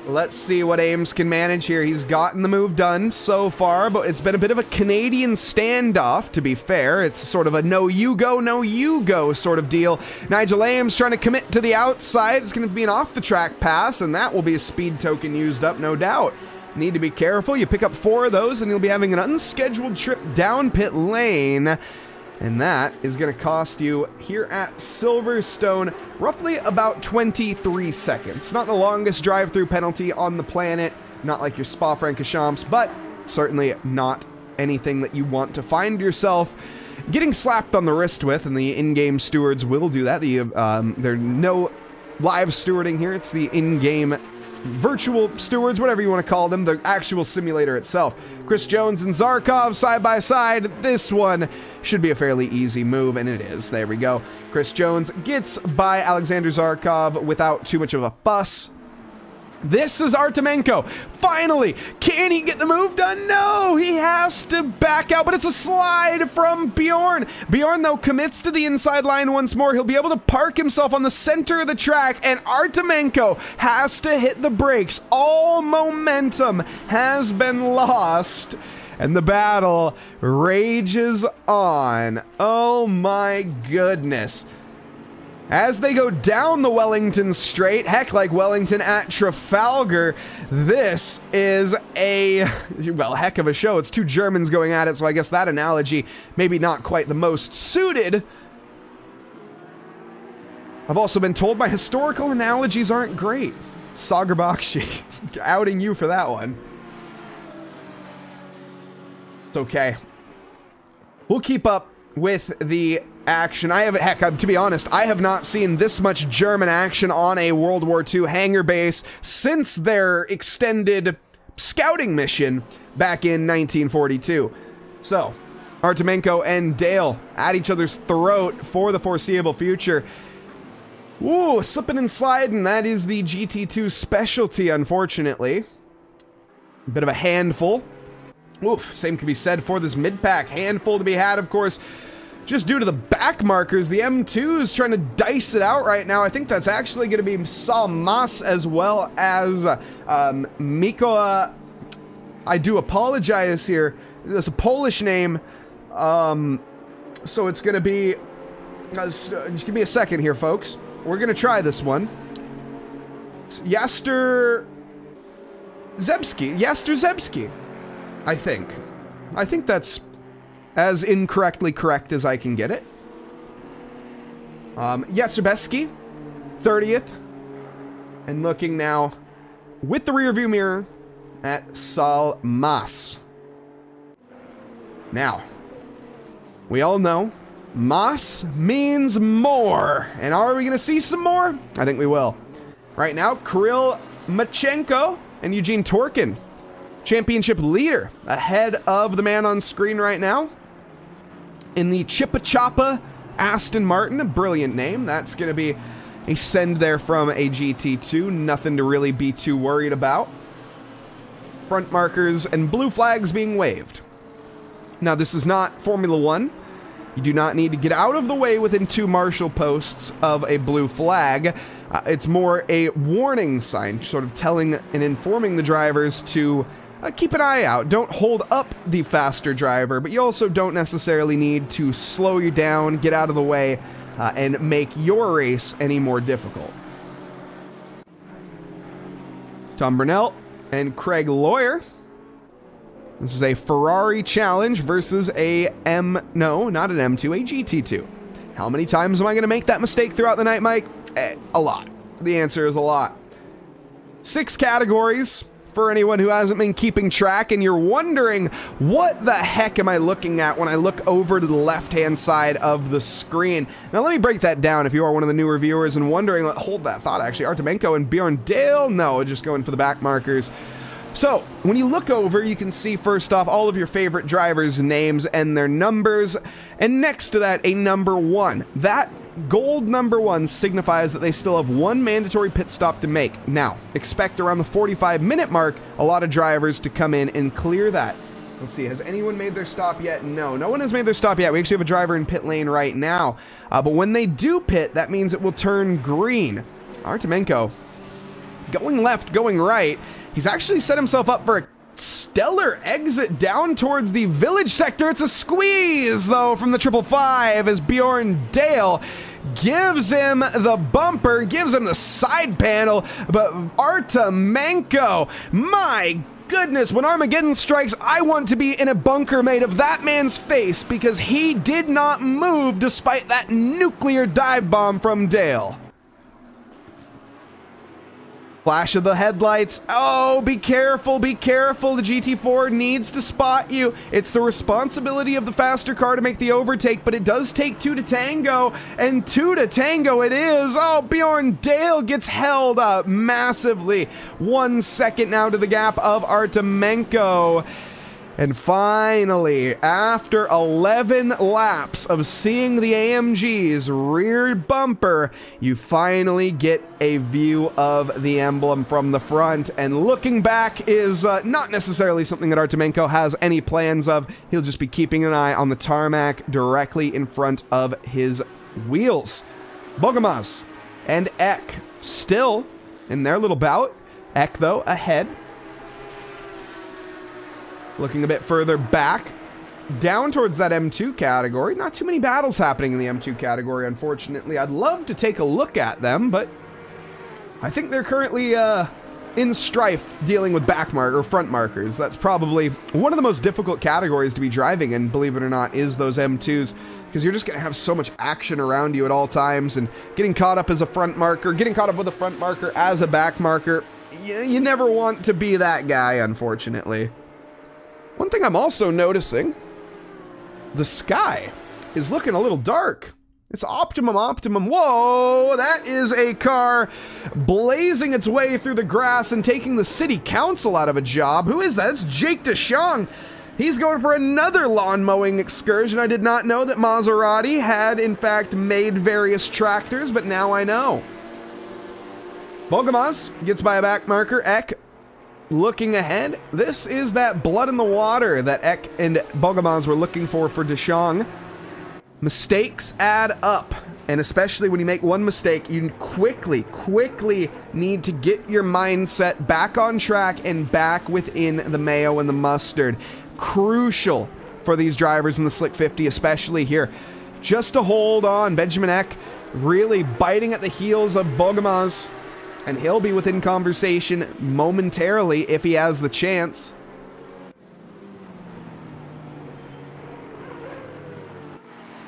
Let's see what Ames can manage here. He's gotten the move done so far, but it's been a bit of a Canadian standoff, to be fair. It's sort of a no you go sort of deal. Nigel Ames trying to commit to the outside. It's going to be an off-the-track pass, and that will be a speed token used up, no doubt. Need to be careful. You pick up 4 of those, and you'll be having an unscheduled trip down pit lane. And that is going to cost you here at Silverstone roughly about 23 seconds. It's not the longest drive-through penalty on the planet, not like your Spa-Francorchamps, but certainly not anything that you want to find yourself getting slapped on the wrist with, and the in-game stewards will do that. There's no live stewarding here. It's the in-game virtual stewards, whatever you want to call them, the actual simulator itself. Chris Jones and Zarkov side by side. This one should be a fairly easy move, and it is. There we go. Chris Jones gets by Alexander Zarkov without too much of a fuss. This is Artemenko. Finally, can he get the move done? No, he has to back out, but it's a slide from Bjorn. Bjorn, though, commits to the inside line once more. He'll be able to park himself on the center of the track, and Artemenko has to hit the brakes. All momentum has been lost, and the battle rages on. Oh my goodness. As they go down the Wellington straight, heck, like Wellington at Trafalgar, this is a, well, heck of a show. It's 2 Germans going at it, so I guess that analogy maybe not quite the most suited. I've also been told my historical analogies aren't great. Sagerbakshi, outing you for that one. It's okay. We'll keep up with the action. To be honest, I have not seen this much German action on a World War II hangar base since their extended scouting mission back in 1942. So, Artemenko and Dale at each other's throat for the foreseeable future. Ooh, slipping and sliding. That is the GT2 specialty, unfortunately. A bit of a handful. Oof, same can be said for this mid-pack. Handful to be had, of course, just due to the back markers. The M2's trying to dice it out right now. I think that's actually going to be Salmas as well as Mikola. I do apologize here. That's a Polish name. So it's going to be... just give me a second here, folks. We're going to try this one. Yaster Zebski, I think. I think that's as incorrectly correct as I can get it. Yasterbeski, 30th. And looking now with the rear view mirror at Salmas. Now, we all know Mas means more. And are we going to see some more? I think we will. Right now, Kirill Machenko and Eugene Torkin, championship leader, ahead of the man on screen right now. In the Chippa Choppa Aston Martin, a brilliant name. That's going to be a send there from a GT2. Nothing to really be too worried about. Front markers and blue flags being waved. Now, this is not Formula One. You do not need to get out of the way within 2 marshal posts of a blue flag. It's more a warning sign, sort of telling and informing the drivers to keep an eye out. Don't hold up the faster driver, but you also don't necessarily need to slow you down, get out of the way, and make your race any more difficult. Tom Burnell and Craig Lawyer. This is a Ferrari challenge versus not an M2, a GT2. How many times am I going to make that mistake throughout the night, Mike? A lot. The answer is a lot. 6 categories, for anyone who hasn't been keeping track and you're wondering, what the heck am I looking at when I look over to the left-hand side of the screen? Now, let me break that down if you are one of the newer viewers and wondering, hold that thought, actually, Artemenko and Bjorn Dale? No, just going for the back markers. So, when you look over, you can see first off all of your favorite drivers' names and their numbers, and next to that, a number 1. That gold number 1 signifies that they still have one mandatory pit stop to make. Now, expect around the 45-minute mark, a lot of drivers to come in and clear that. Let's see, has anyone made their stop yet? No, no one has made their stop yet. We actually have a driver in pit lane right now. But when they do pit, that means it will turn green. Artemenko going left, going right. He's actually set himself up for a stellar exit down towards the village sector. It's a squeeze, though, from the 555 as Bjorn Dale gives him the bumper, gives him the side panel, but Artemenko, my goodness, when Armageddon strikes, I want to be in a bunker made of that man's face because he did not move despite that nuclear dive bomb from Dale. Flash of the headlights. Oh, be careful, be careful. The GT4 needs to spot you. It's the responsibility of the faster car to make the overtake, but it does take 2 to tango, and 2 to tango it is. Oh, Bjorn Dale gets held up massively. 1 second now to the gap of Artemenko. And finally, after 11 laps of seeing the AMG's rear bumper, you finally get a view of the emblem from the front. And looking back is not necessarily something that Artemenko has any plans of. He'll just be keeping an eye on the tarmac directly in front of his wheels. Bogomaz and Eck still in their little bout. Eck, though, ahead. Looking a bit further back, down towards that M2 category. Not too many battles happening in the M2 category, unfortunately. I'd love to take a look at them, but I think they're currently in strife dealing with front markers. That's probably one of the most difficult categories to be driving in, believe it or not, is those M2s, because you're just going to have so much action around you at all times, and getting caught up as a front marker, getting caught up with a front marker as a back marker, you never want to be that guy, unfortunately. One thing I'm also noticing, the sky is looking a little dark. It's optimum. Whoa, that is a car blazing its way through the grass and taking the city council out of a job. Who is that? It's Jake DeShong. He's going for another lawn mowing excursion. I did not know that Maserati had, in fact, made various tractors, but now I know. Bogomaz gets by a back marker. Eck looking ahead. This is that blood in the water that Eck and Bogomaz were looking for DeShong. Mistakes add up, and especially when you make one mistake, you quickly need to get your mindset back on track and back within the mayo and the mustard. Crucial for these drivers in the Slick 50, especially here. Just to hold on. Benjamin Eck really biting at the heels of Bogomaz, and he'll be within conversation momentarily if he has the chance.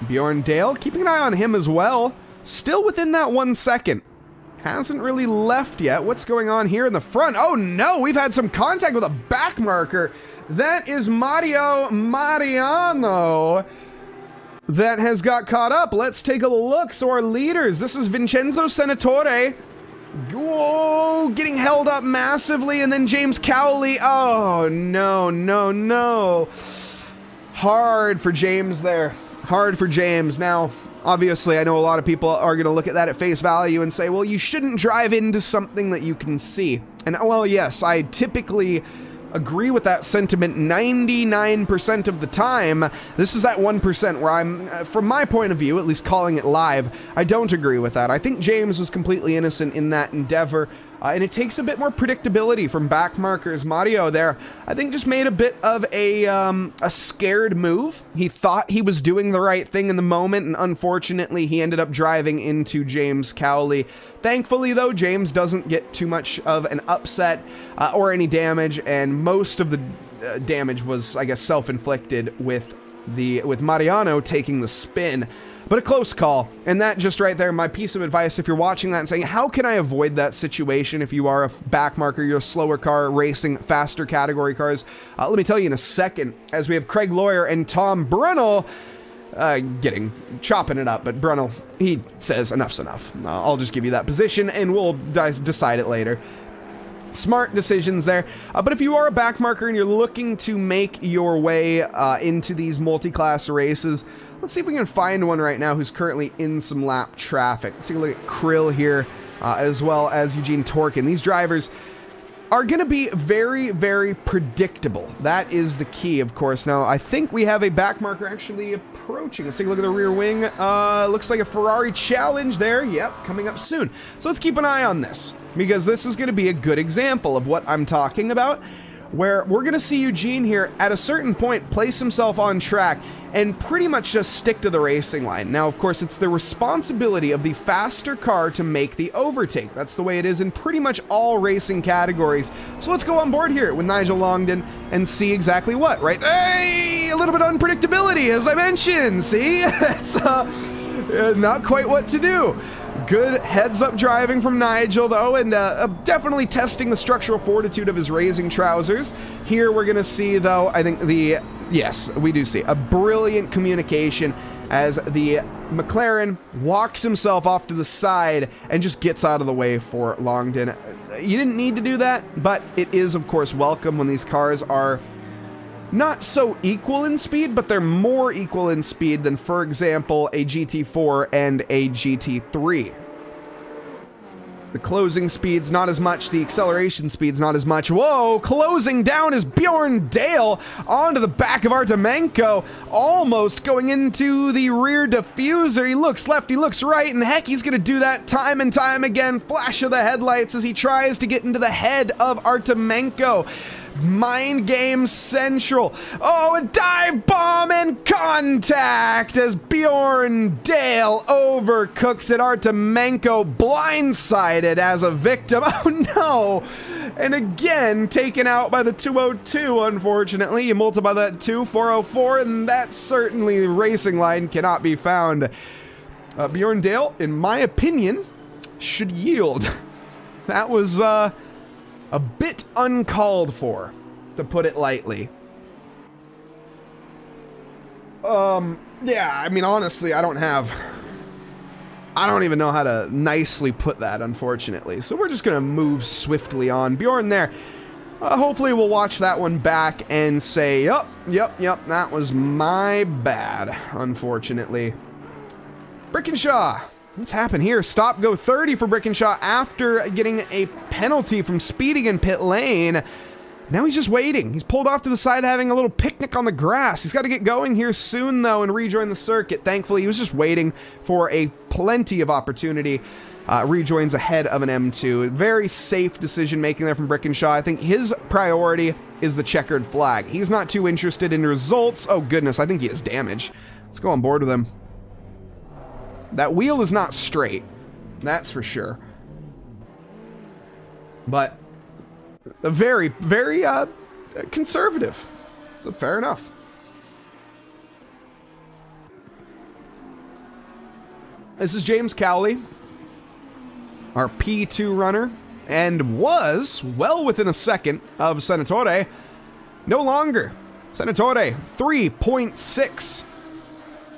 Bjorn Dale, keeping an eye on him as well. Still within that 1 second. Hasn't really left yet. What's going on here in the front? Oh no, we've had some contact with a back marker. That is Mario Mariano that has got caught up. Let's take a look. So our leaders, this is Vincenzo Senatore. Whoa, getting held up massively, and then James Cowley. Oh, no. Hard for James there. Hard for James. Now, obviously, I know a lot of people are going to look at that at face value and say, well, you shouldn't drive into something that you can see. And, well, yes, I typically agree with that sentiment 99% of the time. This is that 1% where I'm, from my point of view, at least calling it live, I don't agree with that. I think James was completely innocent in that endeavor, and it takes a bit more predictability from back markers. Mario there, I think, just made a bit of a scared move. He thought he was doing the right thing in the moment, and unfortunately, he ended up driving into James Cowley. Thankfully, though, James doesn't get too much of an upset or any damage, and most of the damage was, I guess, self-inflicted with with Mariano taking the spin. But a close call, and that just right there, my piece of advice, if you're watching that and saying, how can I avoid that situation if you are a backmarker, you're a slower car, racing faster category cars? Let me tell you in a second, as we have Craig Lawyer and Tom Brunel chopping it up, but Brunel, he says enough's enough. I'll just give you that position, and we'll decide it later. Smart decisions there. But if you are a backmarker and you're looking to make your way into these multi-class races, let's see if we can find one right now who's currently in some lap traffic. Let's take a look at Krill here, as well as Eugene Torkin. These drivers are going to be very, very predictable. That is the key, of course. Now, I think we have a backmarker actually approaching. Let's take a look at the rear wing. Looks like a Ferrari challenge there. Yep, coming up soon. So let's keep an eye on this, because this is going to be a good example of what I'm talking about, where we're going to see Eugene here at a certain point place himself on track and pretty much just stick to the racing line. Now, of course, it's the responsibility of the faster car to make the overtake. That's the way it is in pretty much all racing categories. So let's go on board here with Nigel Longden and see exactly what, right? Hey, a little bit of unpredictability, as I mentioned. See, it's not quite what to do. Good heads-up driving from Nigel, though, and definitely testing the structural fortitude of his racing trousers. Here we're going to see, though, I think yes, we do see a brilliant communication as the McLaren walks himself off to the side and just gets out of the way for Longden. You didn't need to do that, but it is, of course, welcome when these cars are not so equal in speed, but they're more equal in speed than, for example, a GT4 and a GT3. The closing speed's not as much, the acceleration speed's not as much. Whoa, closing down is Bjorn Dale onto the back of Artemenko, almost going into the rear diffuser. He looks left, he looks right, and heck, he's gonna do that time and time again. Flash of the headlights as he tries to get into the head of Artemenko. Mind game central. Oh, a dive bomb and contact as Bjorn Dale overcooks it. Artemenko blindsided as a victim. Oh no! And again, taken out by the 202, unfortunately. You multiply that 404, and that certainly the racing line cannot be found. Bjorn Dale, in my opinion, should yield. That was, a bit uncalled for, to put it lightly. Yeah, I mean, honestly, I don't even know how to nicely put that, unfortunately. So we're just gonna move swiftly on. Bjorn there. Hopefully we'll watch that one back and say, yep, that was my bad, unfortunately. Brickenshaw. What's happened here? Stop go 30 for Brickenshaw after getting a penalty from speeding in pit lane. Now he's just waiting. He's pulled off to the side having a little picnic on the grass. He's got to get going here soon, though, and rejoin the circuit. Thankfully, he was just waiting for a plenty of opportunity. Rejoins ahead of an M2. Very safe decision making there from Brickenshaw. I think his priority is the checkered flag. He's not too interested in results. Oh, goodness. I think he has damage. Let's go on board with him. That wheel is not straight, that's for sure. But very, very conservative. So fair enough. This is James Cowley, our P2 runner, and was well within a second of Senatore. No longer. Senatore, 3.6.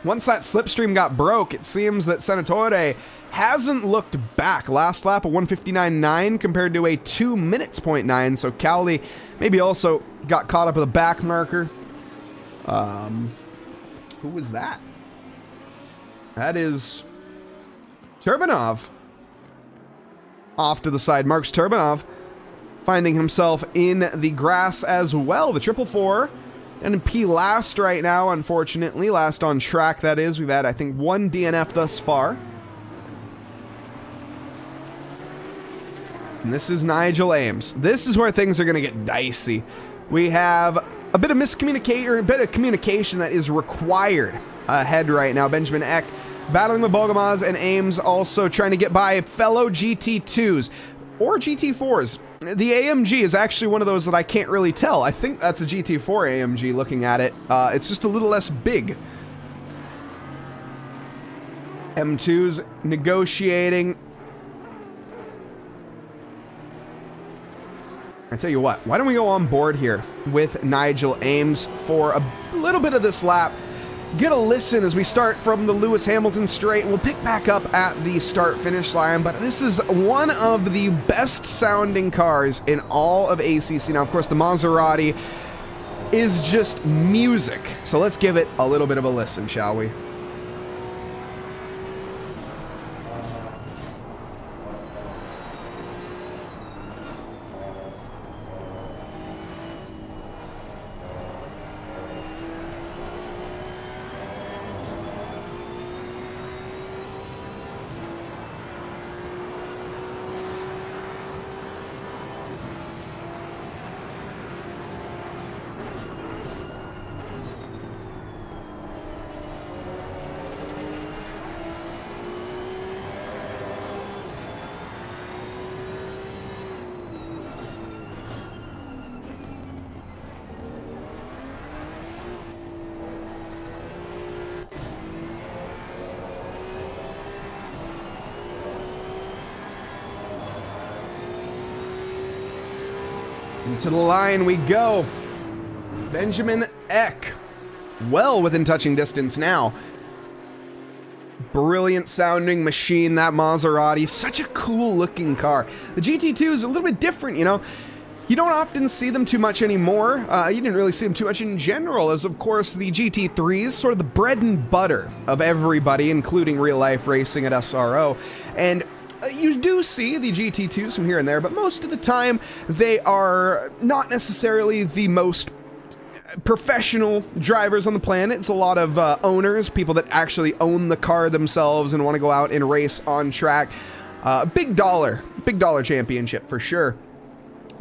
Once that slipstream got broke, it seems that Senatore hasn't looked back. Last lap, a 1:59.9 compared to a 2 minutes 0.9. So Cowley maybe also got caught up with a back marker. Who was that? That is Turbanov. Off to the side, Marks Turbanov finding himself in the grass as well. The 444. And P last right now, unfortunately. Last on track, that is. We've had, I think, one DNF thus far. And this is Nigel Ames. This is where things are going to get dicey. We have a bit of communication that is required ahead right now. Benjamin Eck battling with Bogomaz and Ames also trying to get by fellow GT2s. or GT4s. The AMG is actually one of those that I can't really tell. I think that's a GT4 AMG looking at it. It's just a little less big. M2's negotiating. I tell you what, why don't we go on board here with Nigel Ames for a little bit of this lap. Get a listen as we start from the Lewis Hamilton straight. We'll pick back up at the start-finish line, but this is one of the best-sounding cars in all of ACC. Now, of course, the Maserati is just music, so let's give it a little bit of a listen, shall we? Into the line we go. Benjamin Eck. Well within touching distance now. Brilliant sounding machine, that Maserati. Such a cool looking car. The GT2 is a little bit different, you know. You don't often see them too much anymore. You didn't really see them too much in general, as of course the GT3 is sort of the bread and butter of everybody, including real life racing at SRO. And you do see the GT2s from here and there, but most of the time they are not necessarily the most professional drivers on the planet. It's a lot of owners, people that actually own the car themselves and want to go out and race on track. Big dollar championship for sure.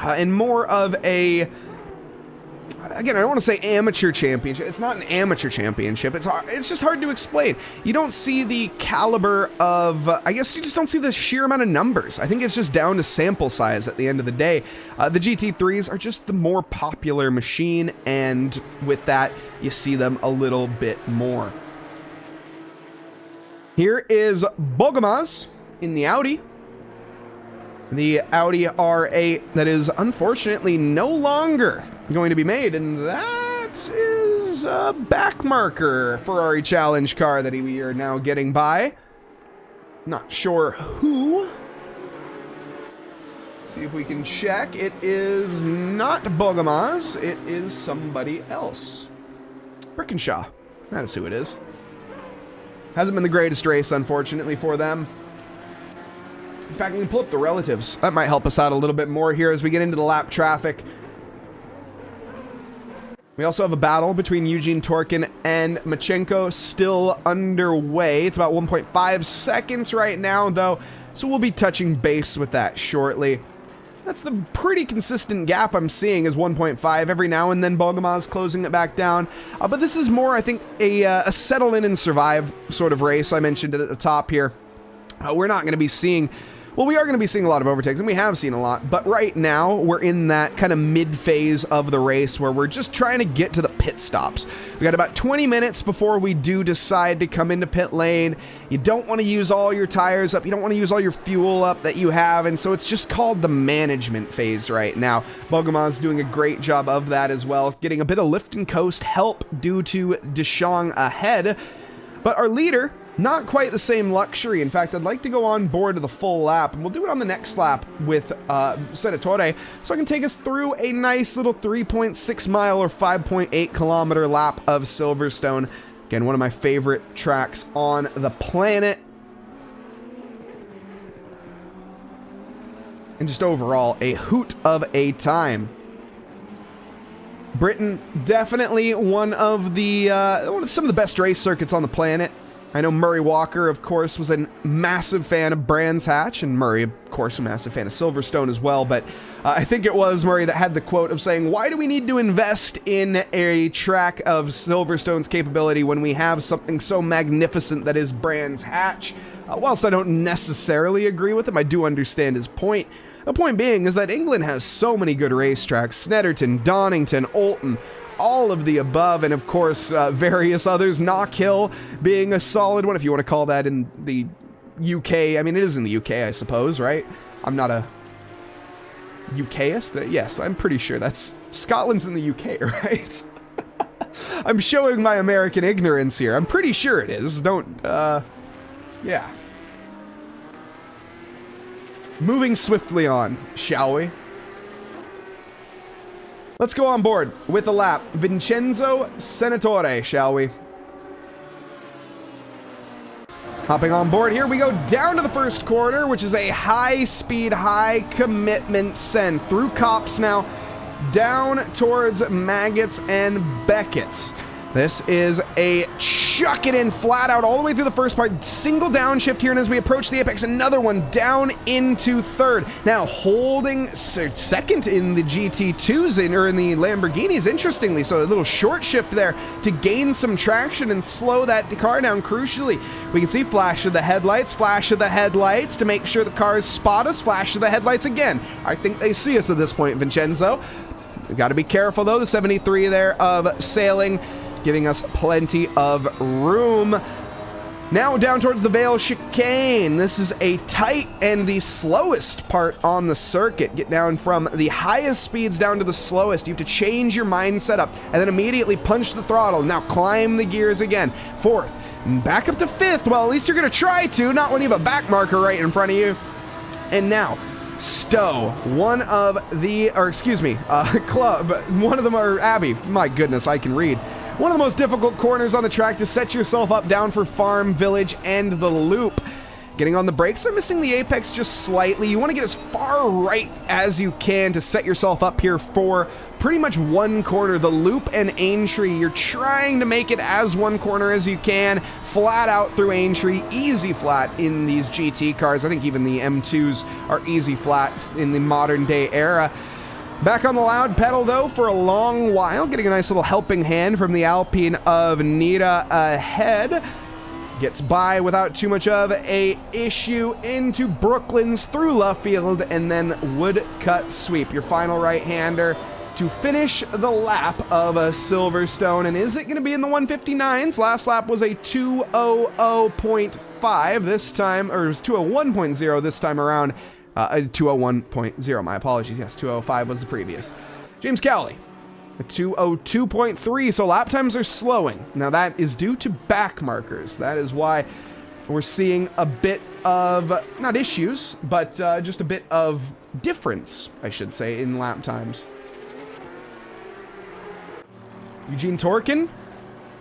And more of a, again, I don't want to say amateur championship. It's not an amateur championship. It's just hard to explain. You don't see the caliber of, I guess you just don't see the sheer amount of numbers. I think it's just down to sample size at the end of the day. The GT3s are just the more popular machine, and with that, you see them a little bit more. Here is Bogomaz in the Audi. The Audi R8 that is unfortunately no longer going to be made, and that is a backmarker Ferrari Challenge car that we are now getting by. Not sure who. See if we can check. It is not Bogomaz. It is somebody else. Brickenshaw. That is who it is. Hasn't been the greatest race, unfortunately, for them. In fact, we can pull up the relatives. That might help us out a little bit more here as we get into the lap traffic. We also have a battle between Eugene Torkin and Machenko still underway. It's about 1.5 seconds right now, though, so we'll be touching base with that shortly. That's the pretty consistent gap I'm seeing is 1.5 every now and then. Bogomaz closing it back down. But this is more, I think, a settle in and survive sort of race. I mentioned it at the top here. We're not going to be seeing... Well, we are going to be seeing a lot of overtakes, and we have seen a lot, but right now we're in that kind of mid-phase of the race where we're just trying to get to the pit stops. We got about 20 minutes before we do decide to come into pit lane. You don't want to use all your tires up, you don't want to use all your fuel up that you have, and so it's just called the management phase right now. Bogomaz doing a great job of that as well, getting a bit of lift and coast help due to Deschamps ahead, but our leader... not quite the same luxury. In fact, I'd like to go on board to the full lap, and we'll do it on the next lap with Senatore, so I can take us through a nice little 3.6 mile or 5.8 kilometer lap of Silverstone. Again, one of my favorite tracks on the planet. And just overall, a hoot of a time. Britain, definitely one of the some of the best race circuits on the planet. I know Murray Walker, of course, was a massive fan of Brands Hatch, and Murray, of course, a massive fan of Silverstone as well, but I think it was Murray that had the quote of saying, why do we need to invest in a track of Silverstone's capability when we have something so magnificent that is Brands Hatch? Whilst I don't necessarily agree with him, I do understand his point. The point being is that England has so many good racetracks. Snetterton, Donington, Oulton, all of the above, and of course various others. Knockhill being a solid one, if you want to call that in the UK. I mean, it is in the UK, I suppose, right? I'm not a UKist? Yes, I'm pretty sure that's... Scotland's in the UK, right? I'm showing my American ignorance here. I'm pretty sure it is. Don't, yeah. Moving swiftly on, shall we? Let's go on board with the lap. Vincenzo Senatore, shall we? Hopping on board here, we go down to the first corner, which is a high-speed, high-commitment send through Copse now, down towards Maggots and Beckett's. This is a chuck it in flat out all the way through the first part. Single downshift here, and as we approach the apex, another one down into third. Now holding second in the GT2s, or in the Lamborghinis, interestingly. So a little short shift there to gain some traction and slow that car down crucially. We can see flash of the headlights to make sure the cars spot us. Flash of the headlights again. I think they see us at this point, Vincenzo. We've got to be careful though. The 73 there of sailing, giving us plenty of room. Now down towards the Vale chicane. This is a tight and the slowest part on the circuit. Get down from the highest speeds down to the slowest. You have to change your mindset up and then immediately punch the throttle. Now climb the gears again. Fourth, back up to fifth. Well, at least you're gonna try to, not when you have a back marker right in front of you. And now, Stowe, one of the, or excuse me, Club, one of them are Abbey. My goodness, I can read. One of the most difficult corners on the track to set yourself up down for Farm Village and the loop. Getting on the brakes, I'm missing the apex just slightly. You want to get as far right as you can to set yourself up here for pretty much one corner, the loop and Aintree. You're trying to make it as one corner as you can, flat out through Aintree, easy flat in these GT cars. I think even the M2s are easy flat in the modern day era. Back on the loud pedal, though, for a long while, getting a nice little helping hand from the Alpine of Nita ahead. Gets by without too much of a issue into Brooklands through Luffield, and then woodcut sweep. Your final right-hander to finish the lap of a Silverstone. And is it going to be in the 159s? Last lap was a 200.5 this time, or it was 201.0 this time around. 201.0, my apologies. Yes, 205 was the previous. James Cowley, a 202.3, so lap times are slowing. Now that is due to back markers. That is why we're seeing a bit of, not issues, but just a bit of difference, I should say, in lap times. Eugene Torkin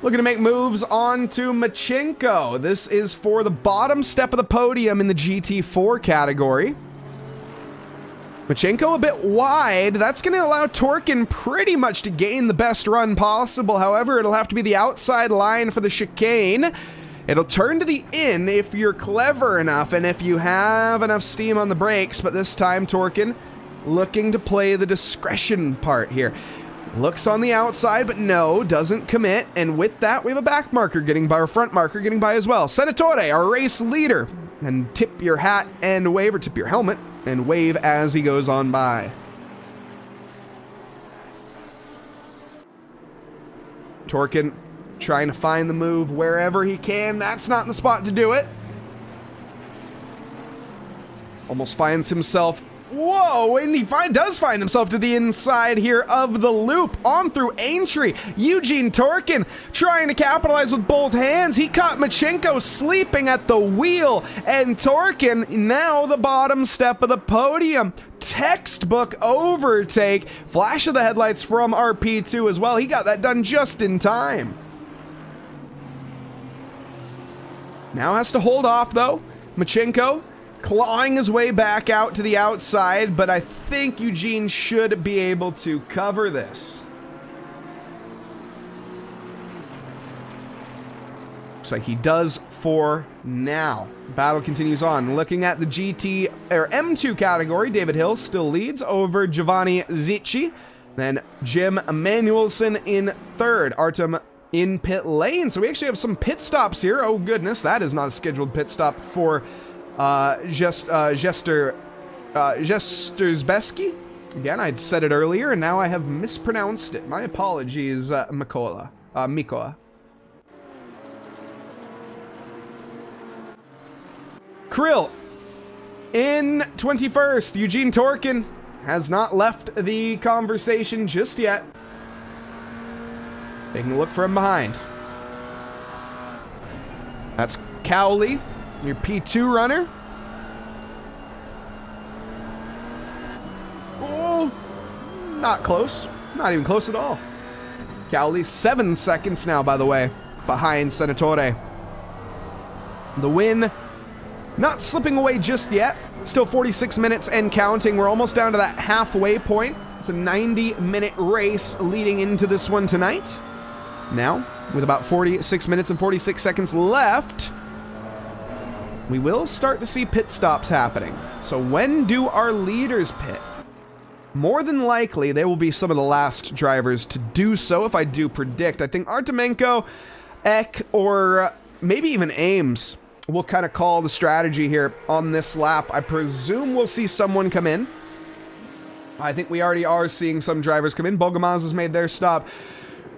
looking to make moves on to Machenko. This is for the bottom step of the podium in the GT4 category. Machenko a bit wide. That's going to allow Torkin pretty much to gain the best run possible. However, it'll have to be the outside line for the chicane. It'll turn to the in if you're clever enough and if you have enough steam on the brakes. But this time, Torkin looking to play the discretion part here. Looks on the outside, but no, doesn't commit. And with that, we have a back marker getting by, or front marker getting by as well. Senatore, our race leader. And tip your hat and wave, or tip your helmet and wave as he goes on by. Torkin trying to find the move wherever he can. That's not the spot to do it. Almost finds himself, whoa, and he does find himself to the inside here of the loop, on through Aintree. Eugene Torkin trying to capitalize with both hands. He caught Machenko sleeping at the wheel, and Torkin now the bottom step of the podium. Textbook overtake. Flash of the headlights from RP2 as well. He got that done just in time. Now has to hold off though. Machenko clawing his way back out to the outside, but I think Eugene should be able to cover this. Looks like he does for now. Battle continues on. Looking at the GT or M2 category, David Hill still leads over Giovanni Zicci. Then Jim Emanuelson in third. Artem in pit lane. So we actually have some pit stops here. Oh goodness, that is not a scheduled pit stop for Jester Jestursbeski. Again, I'd said it earlier, and now I have mispronounced it. My apologies, Mikola. Krill in 21st. Eugene Torkin has not left the conversation just yet. Taking a look from behind. That's Cowley, your P2 runner. Oh, not close. Not even close at all. Cowley, 7 seconds now, by the way, behind Senatore. The win not slipping away just yet. Still 46 minutes and counting. We're almost down to that halfway point. It's a 90-minute race leading into this one tonight. Now, with about 46 minutes and 46 seconds left, we will start to see pit stops happening. So when do our leaders pit? More than likely, they will be some of the last drivers to do so, if I do predict. I think Artemenko, Eck, or maybe even Ames will kind of call the strategy here on this lap. I presume we'll see someone come in. I think we already are seeing some drivers come in. Bogomaz has made their stop.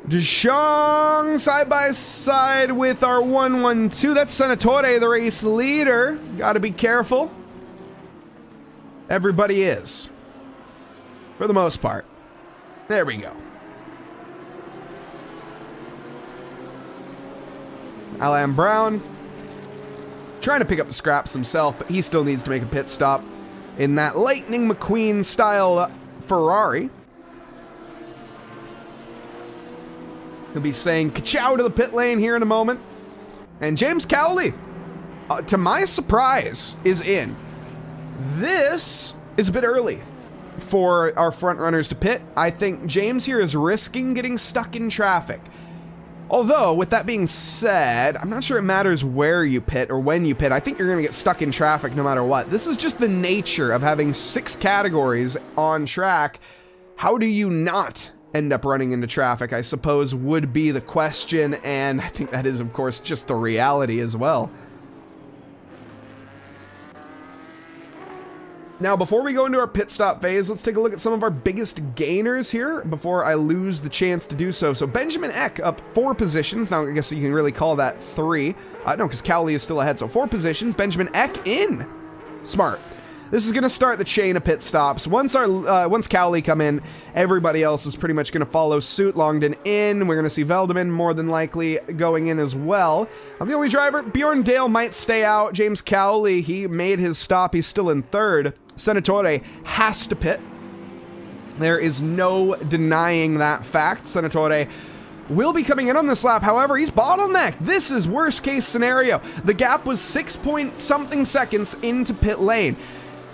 Deschong side by side with our 112. That's Senatore, the race leader. Gotta be careful. Everybody is, for the most part. There we go. Alan Brown trying to pick up the scraps himself, but he still needs to make a pit stop in that Lightning McQueen style Ferrari. He'll be saying ka-chow to the pit lane here in a moment. And James Cowley, to my surprise, is in. This is a bit early for our front runners to pit. I think James here is risking getting stuck in traffic. Although, with that being said, I'm not sure it matters where you pit or when you pit. I think you're going to get stuck in traffic no matter what. This is just the nature of having 6 categories on track. How do you not end up running into traffic, I suppose, would be the question, and I think that is, of course, just the reality as well. Now, before we go into our pit stop phase, let's take a look at some of our biggest gainers here before I lose the chance to do so. So Benjamin Eck up 4 positions. Now, I guess you can really call that 3. No, because Cowley is still ahead. So 4 positions. Benjamin Eck in. Smart. This is going to start the chain of pit stops. Once Cowley come in, everybody else is pretty much going to follow suit. Longden in. We're going to see Veldeman more than likely going in as well. The only driver, Bjorn Dale, might stay out. James Cowley, he made his stop. He's still in 3rd. Senatore has to pit. There is no denying that fact. Senatore will be coming in on this lap. However, he's bottlenecked. This is worst case scenario. The gap was 6-point-something seconds into pit lane.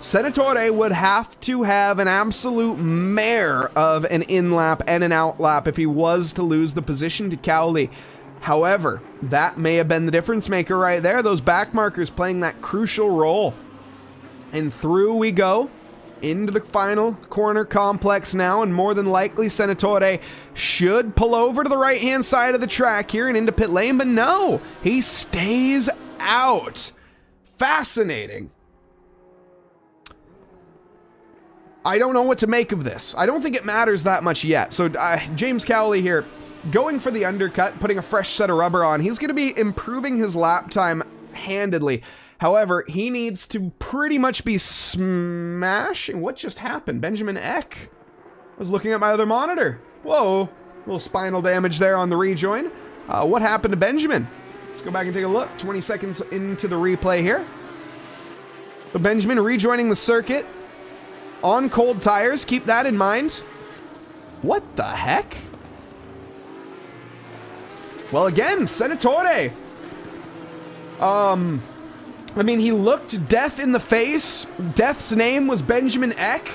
Senatore would have to have an absolute mare of an in-lap and an out-lap if he was to lose the position to Cowley. However, that may have been the difference maker right there. Those back markers playing that crucial role. And through we go into the final corner complex now, and more than likely Senatore should pull over to the right-hand side of the track here and into pit lane, but no, he stays out. Fascinating. I don't know what to make of this. I don't think it matters that much yet. So James Cowley here going for the undercut, putting a fresh set of rubber on. He's going to be improving his lap time handedly. However, he needs to pretty much be smashing. What just happened? Benjamin Eck. I was looking at my other monitor. Whoa. A little spinal damage there on the rejoin. What happened to Benjamin? Let's go back and take a look. 20 seconds into the replay here. So Benjamin rejoining the circuit on cold tires. Keep that in mind. What the heck? Well, again, Senatore. I mean, he looked death in the face. Death's name was Benjamin Eck.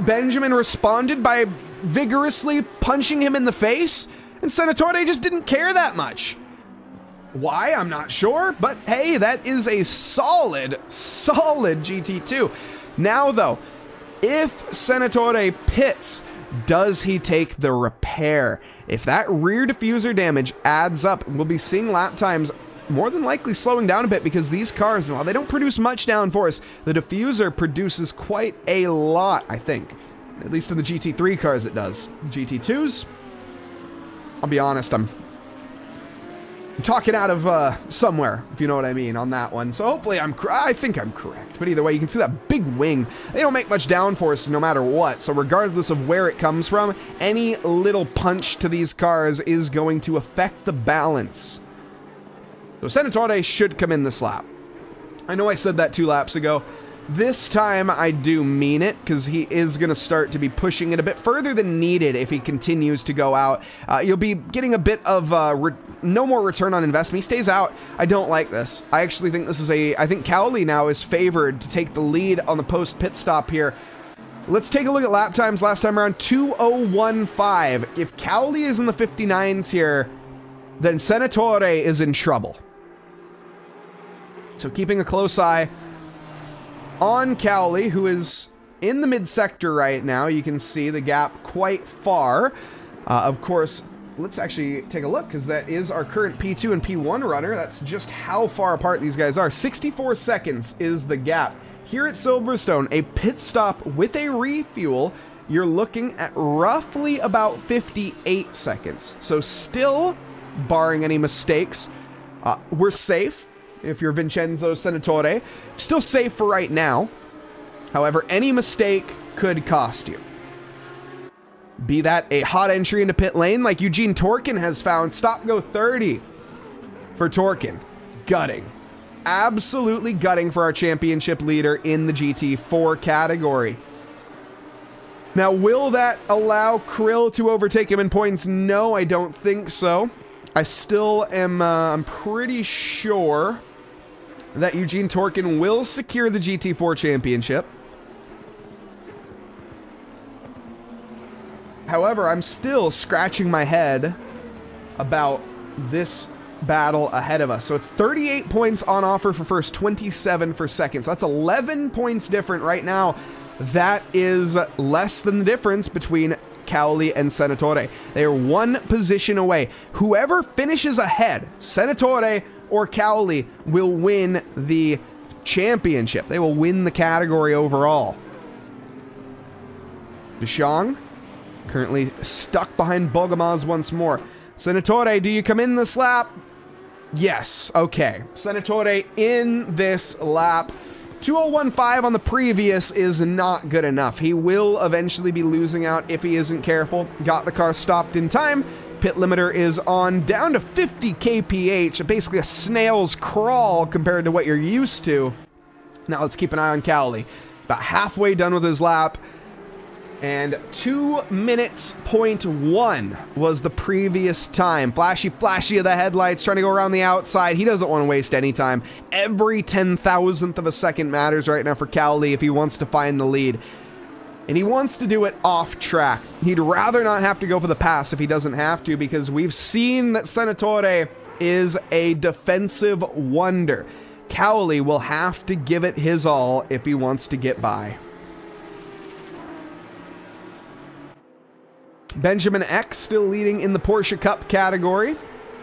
Benjamin responded by vigorously punching him in the face, and Senatore just didn't care that much. Why? I'm not sure, but hey, that is a solid GT2. Now, though, if Senatore pits, does he take the repair? If that rear diffuser damage adds up, we'll be seeing lap times more than likely slowing down a bit because these cars, while they don't produce much downforce, the diffuser produces quite a lot, I think. At least in the GT3 cars it does. GT2s, I'll be honest, I'm talking out of somewhere, if you know what I mean, on that one. So hopefully I think I'm correct. But either way, you can see that big wing. They don't make much downforce no matter what. So regardless of where it comes from, any little punch to these cars is going to affect the balance. So Senatore should come in this lap. I know I said that 2 laps ago. This time I do mean it, because he is going to start to be pushing it a bit further than needed if he continues to go out. You'll be getting a bit of no more return on investment. He stays out. I don't like this. I actually think this is I think Cowley now is favored to take the lead on the post pit stop here. Let's take a look at lap times last time around. 2:01.5. If Cowley is in the 59s here, then Senatore is in trouble. So keeping a close eye on Cowley, who is in the mid-sector right now. You can see the gap quite far. Of course, let's actually take a look, because that is our current P2 and P1 runner. That's just how far apart these guys are. 64 seconds is the gap. Here at Silverstone, a pit stop with a refuel, you're looking at roughly about 58 seconds. So still, barring any mistakes, we're safe. If you're Vincenzo Senatore, still safe for right now. However, any mistake could cost you. Be that a hot entry into pit lane like Eugene Torkin has found. Stop go 30 for Torkin. Gutting. Absolutely gutting for our championship leader in the GT4 category. Now, will that allow Krill to overtake him in points? No, I don't think so. I still am I'm pretty sure that Eugene Torkin will secure the GT4 championship. However, I'm still scratching my head about this battle ahead of us. So it's 38 points on offer for first, 27 for second. So that's 11 points different right now. That is less than the difference between Cowley and Senatore. They are 1 position away. Whoever finishes ahead, Senatore or Cowley, will win the championship. They will win the category overall. Deschamps currently stuck behind Bogomaz once more. Senatore, do you come in this lap? Yes. Okay. Senatore in this lap. 2:01.5 on the previous is not good enough. He will eventually be losing out if he isn't careful. Got the car stopped in time. Pit limiter is on down to 50 kph, basically a snail's crawl compared to what you're used to. Now let's keep an eye on Cowley. About halfway done with his lap. And 2 minutes, 0.1 was the previous time. Flashy of the headlights, trying to go around the outside. He doesn't want to waste any time. Every 10,000th of a second matters right now for Cowley if he wants to find the lead. And he wants to do it off track. He'd rather not have to go for the pass if he doesn't have to, because we've seen that Senatore is a defensive wonder. Cowley will have to give it his all if he wants to get by. Benjamin X still leading in the Porsche Cup category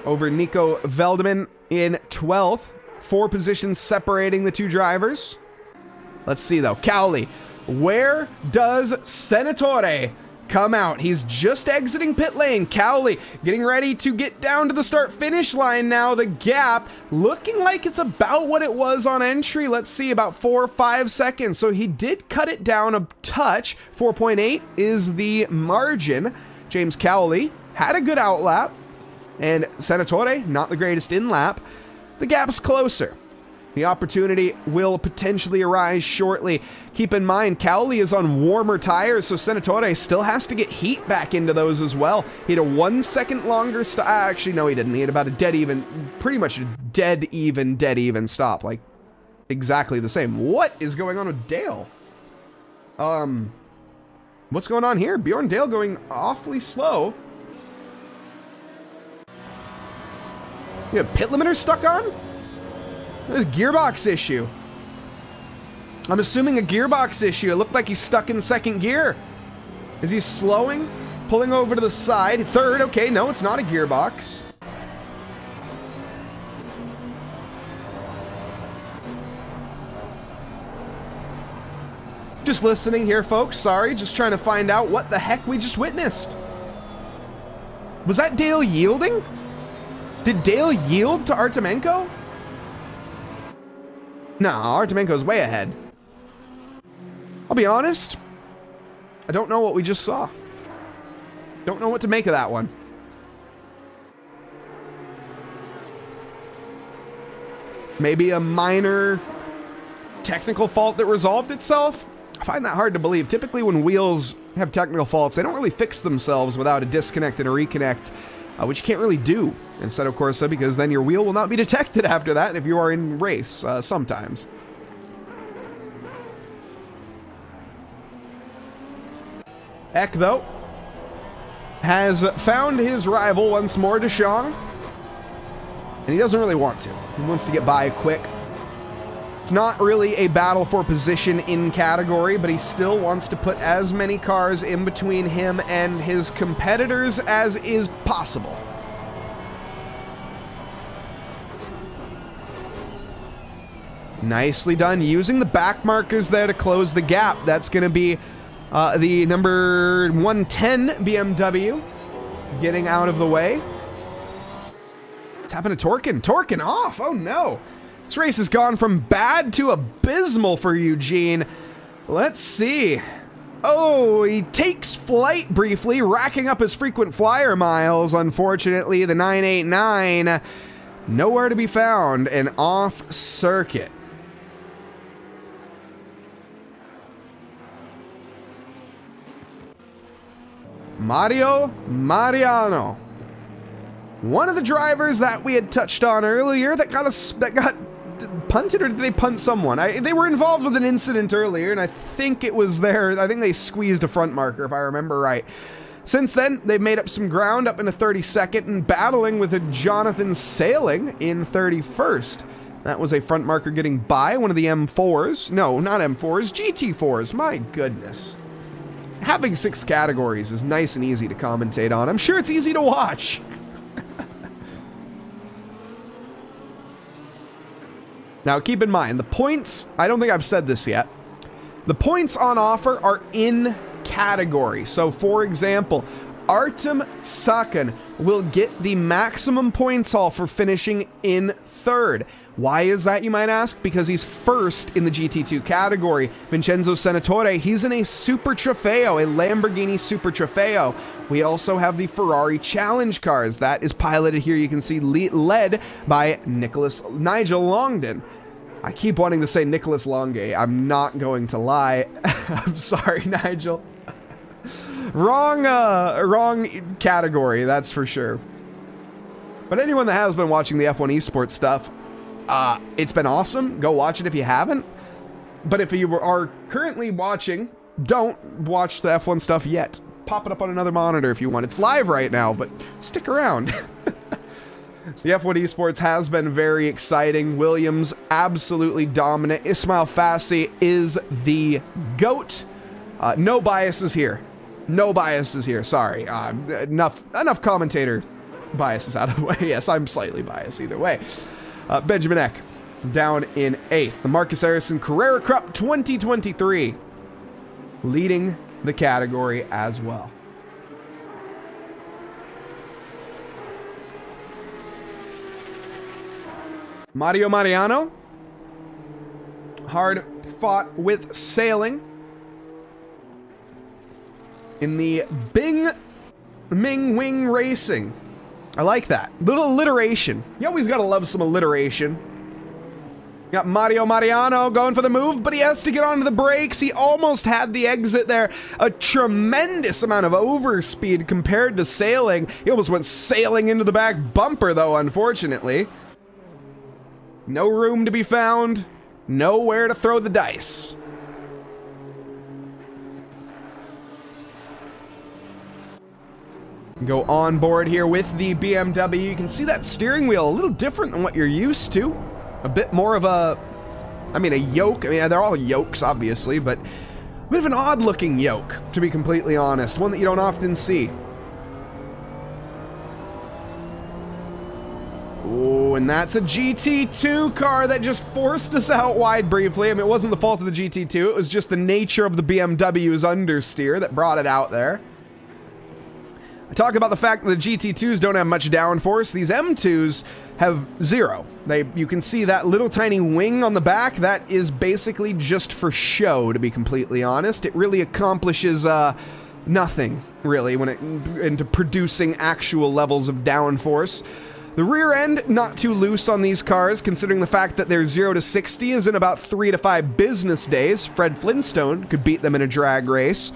over Nico Veldeman in 12th. 4 positions separating the 2 drivers. Let's see though. Cowley. Where does Senatore come out? He's just exiting pit lane. Cowley getting ready to get down to the start-finish line now. The gap looking like it's about what it was on entry. Let's see, about 4 or 5 seconds. So he did cut it down a touch. 4.8 is the margin. James Cowley had a good outlap, and Senatore not the greatest in lap. The gap's closer. The opportunity will potentially arise shortly. Keep in mind, Cowley is on warmer tires, so Senatore still has to get heat back into those as well. He had a 1 second longer stop. Actually, no, he didn't. He had about a dead even, pretty much a dead even stop. Like, exactly the same. What is going on with Dale? What's going on here? Bjorn Dale going awfully slow. You have pit limiter stuck on? There's a gearbox issue. I'm assuming a gearbox issue. It looked like he's stuck in second gear. Is he slowing? Pulling over to the side. Third. Okay, no, it's not a gearbox. Just listening here, folks. Sorry, just trying to find out what the heck we just witnessed. Was that Dale yielding? Did Dale yield to Artemenko? No, Artemenko's way ahead. I'll be honest. I don't know what we just saw. Don't know what to make of that one. Maybe a minor technical fault that resolved itself? I find that hard to believe. Typically when wheels have technical faults, they don't really fix themselves without a disconnect and a reconnect, which you can't really do in Assetto Corsa, because then your wheel will not be detected after that if you are in race, sometimes. Eck, though, has found his rival once more, Deschamps, and he doesn't really want to. He wants to get by quick. It's not really a battle for position in category, but he still wants to put as many cars in between him and his competitors as is possible. Nicely done, using the back markers there to close the gap. That's going to be the number 110 BMW getting out of the way. What's happened to Torkin? Torkin off! Oh no! This race has gone from bad to abysmal for Eugene. Let's see. Oh, he takes flight briefly, racking up his frequent flyer miles. Unfortunately, the 989 nowhere to be found and off circuit. Mario Mariano, one of the drivers that we had touched on earlier that got punted, or did they punt someone? They were involved with an incident earlier, and I think it was there. I think they squeezed a front marker, if I remember right. Since then, they've made up some ground up into 32nd and battling with a Jonathan Sailing in 31st. That was a front marker getting by one of the M4s. No, not M4s, GT4s. My goodness. Having 6 categories is nice and easy to commentate on. I'm sure it's easy to watch. Now, keep in mind, the points, I don't think I've said this yet. The points on offer are in category. So, for example, Artem Sakan will get the maximum points haul for finishing in 3rd. Why is that, you might ask? Because he's 1st in the GT2 category. Vincenzo Senatore, he's in a Super Trofeo, a Lamborghini Super Trofeo. We also have the Ferrari Challenge cars. That is piloted here, you can see, led by Nigel Longden. I keep wanting to say Nicholas Longe. I'm not going to lie. I'm sorry, Nigel. Wrong category, that's for sure. But anyone that has been watching the F1 esports stuff, it's been awesome. Go watch it if you haven't. But if you are currently watching, don't watch the F1 stuff yet. Pop it up on another monitor if you want. It's live right now, but stick around. The F1 esports has been very exciting. Williams absolutely dominant. Ismail Fassi is the GOAT. No biases here. No biases here. Sorry. Enough commentator biases out of the way. Yes, I'm slightly biased either way. Benjamin Eck down in 8th. The Marcus Harrison Carrera Cup 2023 leading the category as well. Mario Mariano, hard fought with Sailing in the Bing Ming Wing Racing. I like that. Little alliteration. You always gotta love some alliteration. Got Mario Mariano going for the move, but he has to get onto the brakes. He almost had the exit there. A tremendous amount of overspeed compared to Sailing. He almost went sailing into the back bumper, though, unfortunately. No room to be found. Nowhere to throw the dice. Go on board here with the BMW. You can see that steering wheel a little different than what you're used to. A bit more of a yoke. I mean, they're all yokes, obviously, but a bit of an odd-looking yoke, to be completely honest. One that you don't often see. Oh, and that's a GT2 car that just forced us out wide briefly. I mean, it wasn't the fault of the GT2, it was just the nature of the BMW's understeer that brought it out there. I talk about the fact that the GT2s don't have much downforce. These M2s have zero. You can see that little tiny wing on the back. That is basically just for show, to be completely honest. It really accomplishes nothing, really, when into producing actual levels of downforce. The rear end, not too loose on these cars, considering the fact that their 0 to 60 is in about 3 to 5 business days. Fred Flintstone could beat them in a drag race.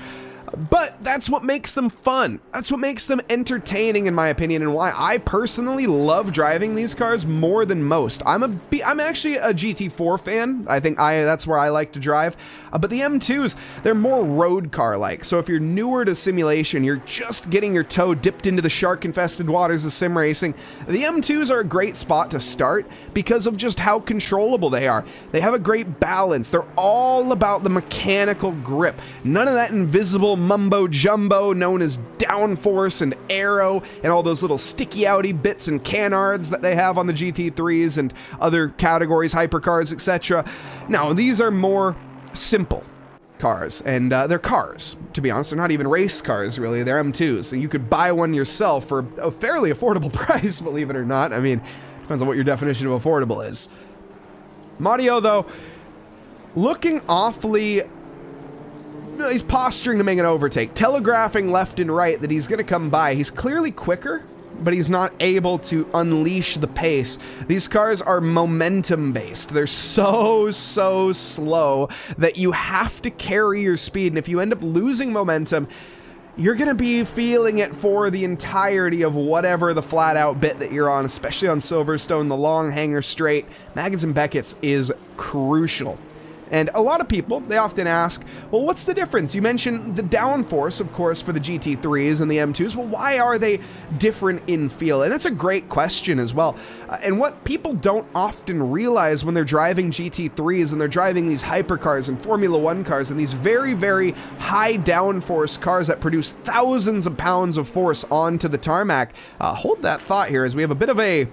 But that's what makes them fun. That's what makes them entertaining, in my opinion, and why I personally love driving these cars more than most. I'm actually a GT4 fan. I think that's where I like to drive. But the M2s, they're more road car-like. So if you're newer to simulation, you're just getting your toe dipped into the shark-infested waters of sim racing, the M2s are a great spot to start because of just how controllable they are. They have a great balance. They're all about the mechanical grip. None of that invisible mumbo jumbo known as downforce and aero and all those little sticky outy bits and canards that they have on the GT3s and other categories, hypercars, etc. Now, these are more simple cars, and they're cars, to be honest. They're not even race cars, really. They're M2s, and you could buy one yourself for a fairly affordable price, believe it or not. I mean, depends on what your definition of affordable is. Mario, though, looking awfully... He's posturing to make an overtake, telegraphing left and right that he's going to come by. He's clearly quicker, but he's not able to unleash the pace. These cars are momentum-based. They're so slow that you have to carry your speed, and if you end up losing momentum, you're going to be feeling it for the entirety of whatever the flat-out bit that you're on, especially on Silverstone. The long hanger straight, Maggotts and Beckett's, is crucial. And a lot of people, they often ask, well, what's the difference? You mentioned the downforce, of course, for the GT3s and the M2s. Well, why are they different in feel? And that's a great question as well. And what people don't often realize when they're driving GT3s and they're driving these hypercars and Formula One cars and these very, very high downforce cars that produce thousands of pounds of force onto the tarmac. Hold that thought here as we have a bit of a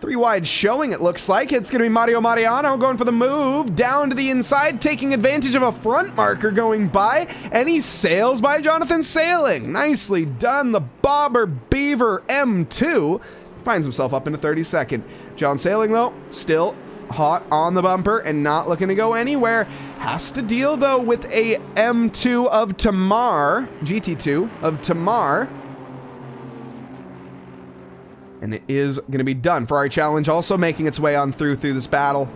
three-wide showing, it looks like. It's going to be Mario Mariano going for the move, down to the inside, taking advantage of a front marker going by, and he sails by Jonathan Sailing. Nicely done. The Bobber Beaver M2 finds himself up into 32nd. John Sailing, though, still hot on the bumper and not looking to go anywhere. Has to deal, though, with a M2 of Tamar, GT2 of Tamar. And it is going to be done. Ferrari Challenge also making its way on through this battle.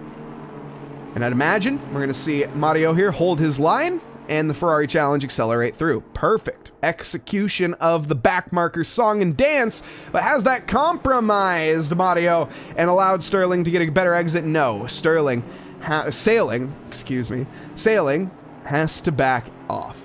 And I'd imagine we're going to see Mario here hold his line and the Ferrari Challenge accelerate through. Perfect execution of the backmarker song and dance, but has that compromised Mario and allowed Sterling to get a better exit? No, Sailing has to back off.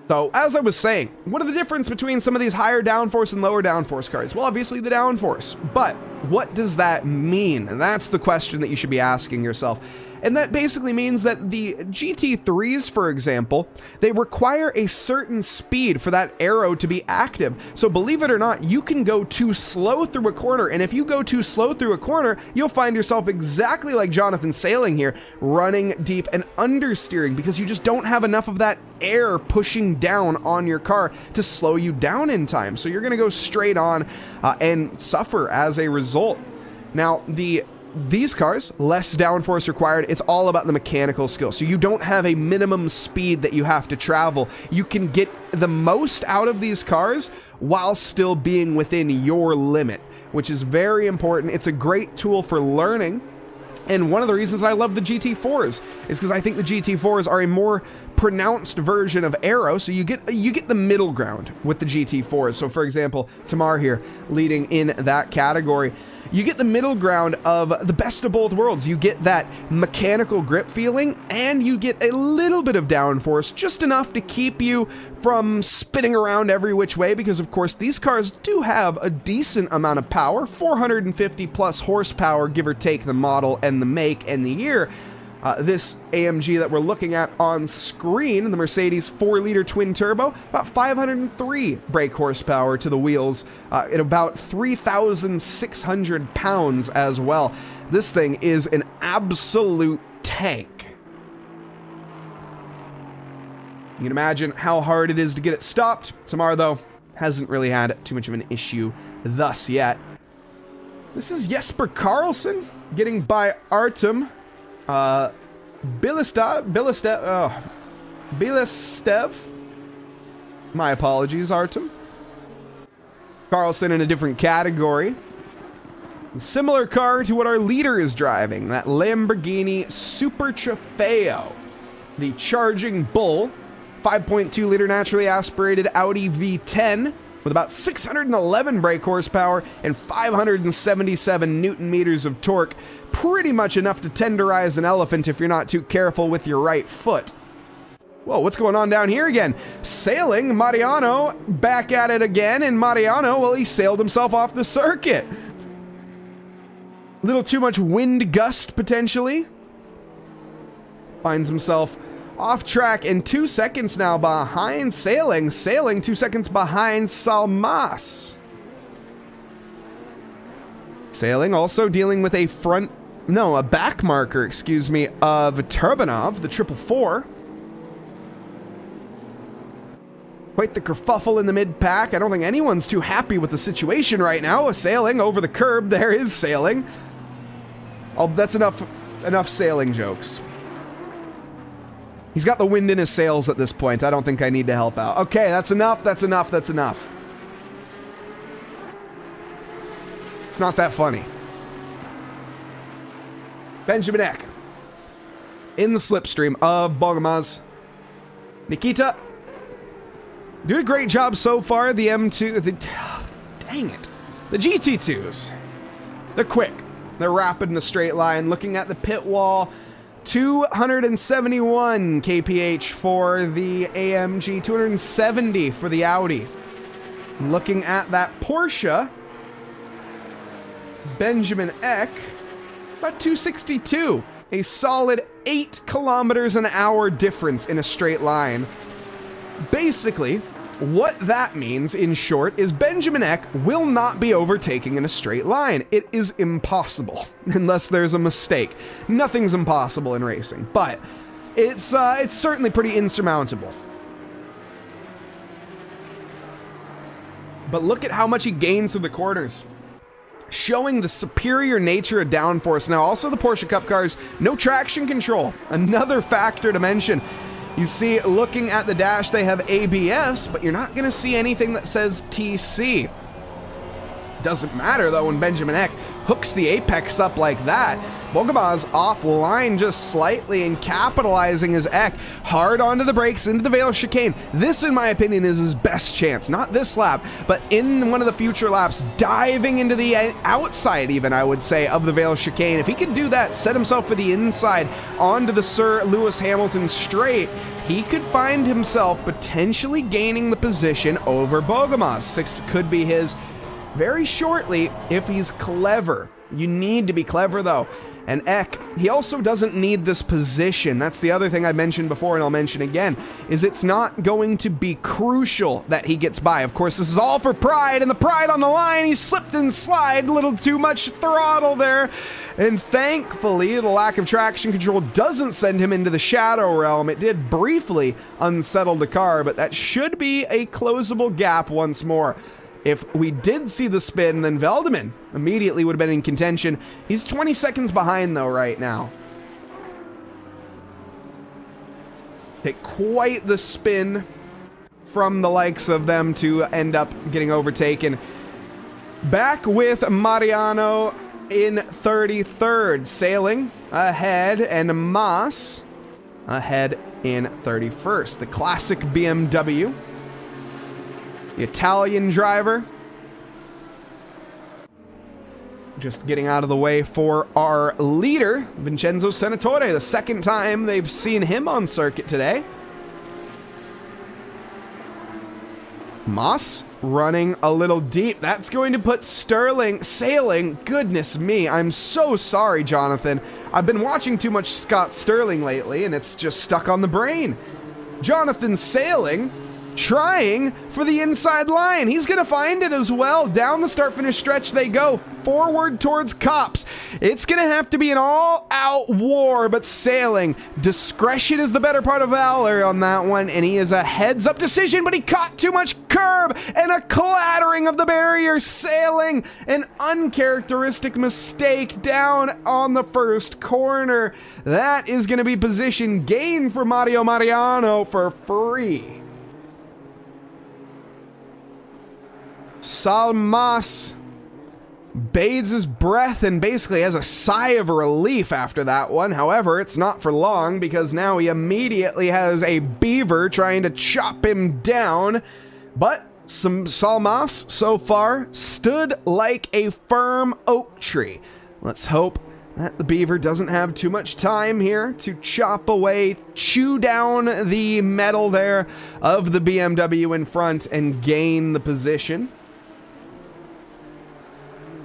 So, as I was saying, what are the difference between some of these higher downforce and lower downforce cars? Well, obviously the downforce, but what does that mean? And that's the question that you should be asking yourself. And that basically means that the GT3s, for example, they require a certain speed for that arrow to be active. So believe it or not, you can go too slow through a corner, and if you go too slow through a corner, you'll find yourself exactly like Jonathan Sailing here, running deep and understeering because you just don't have enough of that air pushing down on your car to slow you down in time. So you're going to go straight on and suffer as a result. Now, these cars, less downforce required. It's all about the mechanical skill. So you don't have a minimum speed that you have to travel. You can get the most out of these cars while still being within your limit, which is very important. It's a great tool for learning. And one of the reasons I love the GT4s is because I think the GT4s are a more pronounced version of aero, so you get the middle ground with the GT4s. So for example, Tamar here leading in that category. You get the middle ground of the best of both worlds. You get that mechanical grip feeling, and you get a little bit of downforce, just enough to keep you from spinning around every which way, because of course these cars do have a decent amount of power, 450 plus horsepower, give or take the model and the make and the year. This AMG that we're looking at on screen, the Mercedes 4-liter twin-turbo, about 503 brake horsepower to the wheels, at about 3,600 pounds as well. This thing is an absolute tank. You can imagine how hard it is to get it stopped. Tamar, though, hasn't really had too much of an issue thus yet. This is Jesper Karlsson getting by Artem Bilistev. My apologies, Artem. Karlsson in a different category. Similar car to what our leader is driving, that Lamborghini Super Trofeo. The Charging Bull, 5.2-liter naturally aspirated Audi V10 with about 611 brake horsepower and 577 newton meters of torque. Pretty much enough to tenderize an elephant if you're not too careful with your right foot. Whoa, what's going on down here again? Sailing, Mariano back at it again, and Mariano, well, he sailed himself off the circuit. A little too much wind gust, potentially. Finds himself off track in 2 seconds now behind Sailing. Sailing 2 seconds behind Salmas. Sailing also dealing with a back marker, excuse me, of Turbanov, the 444. Quite the kerfuffle in the mid-pack. I don't think anyone's too happy with the situation right now. Sailing over the curb, there is Sailing. Oh, that's enough Sailing jokes. He's got the wind in his sails at this point. I don't think I need to help out. Okay, that's enough, that's enough, that's enough. It's not that funny. Benjamin Eck in the slipstream of Bogomaz. Nikita doing a great job so far. The M2, dang it. The GT2s, they're quick. They're rapid in a straight line. Looking at the pit wall, 271 kph for the AMG, 270 for the Audi. Looking at that Porsche, Benjamin Eck, about 262. A solid 8 kilometers an hour difference in a straight line. Basically, what that means, in short, is Benjamin Eck will not be overtaking in a straight line. It is impossible, unless there's a mistake. Nothing's impossible in racing, but it's certainly pretty insurmountable. But look at how much he gains through the corners, showing the superior nature of downforce. Now, also the Porsche Cup cars, no traction control. Another factor to mention. You see, looking at the dash, they have ABS, but you're not going to see anything that says TC. Doesn't matter, though, when Benjamin Eck hooks the apex up like that. Bogomaz offline just slightly and capitalizing his Eck hard onto the brakes into the Vale chicane. This, in my opinion, is his best chance. Not this lap, but in one of the future laps, diving into the outside even, I would say, of the Vale chicane. If he could do that, set himself for the inside onto the Sir Lewis Hamilton straight, he could find himself potentially gaining the position over Bogomaz. 6th could be his very shortly if he's clever. You need to be clever, though. And Eck, he also doesn't need this position. That's the other thing I mentioned before, and I'll mention again, is it's not going to be crucial that he gets by. Of course, this is all for pride, and the pride on the line. He slipped and slid, a little too much throttle there. And thankfully, the lack of traction control doesn't send him into the shadow realm. It did briefly unsettle the car, but that should be a closable gap once more. If we did see the spin, then Veldeman immediately would have been in contention. He's 20 seconds behind, though, right now. Take quite the spin from the likes of them to end up getting overtaken. Back with Mariano in 33rd, Sailing ahead, and Mas ahead in 31st. The classic BMW. The Italian driver just getting out of the way for our leader, Vincenzo Senatore. The second time they've seen him on circuit today. Moss running a little deep. That's going to put Sterling sailing. Goodness me, I'm so sorry, Jonathan. I've been watching too much Scott Sterling lately, and it's just stuck on the brain. Jonathan sailing, trying for the inside line. He's going to find it as well. Down the start-finish stretch they go, forward towards Cops. It's going to have to be an all-out war, but sailing. Discretion is the better part of valor on that one, and he is a heads-up decision, but he caught too much curb and a clattering of the barrier. Sailing, an uncharacteristic mistake down on the first corner. That is going to be position gain for Mario Mariano for free. Salmas bathes his breath and basically has a sigh of relief after that one. However, it's not for long because now he immediately has a beaver trying to chop him down. But Salmas so far stood like a firm oak tree. Let's hope that the beaver doesn't have too much time here to chop away, chew down the metal there of the BMW in front and gain the position.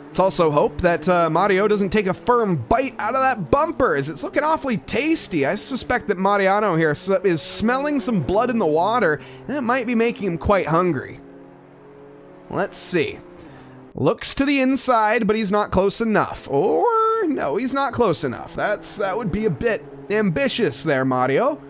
Let's also hope that Mario doesn't take a firm bite out of that bumper, as it's looking awfully tasty. I suspect that Mariano here is smelling some blood in the water, and that might be making him quite hungry. Let's see. Looks to the inside, but he's not close enough. Or, no, he's not close enough. That would be a bit ambitious there, Mario.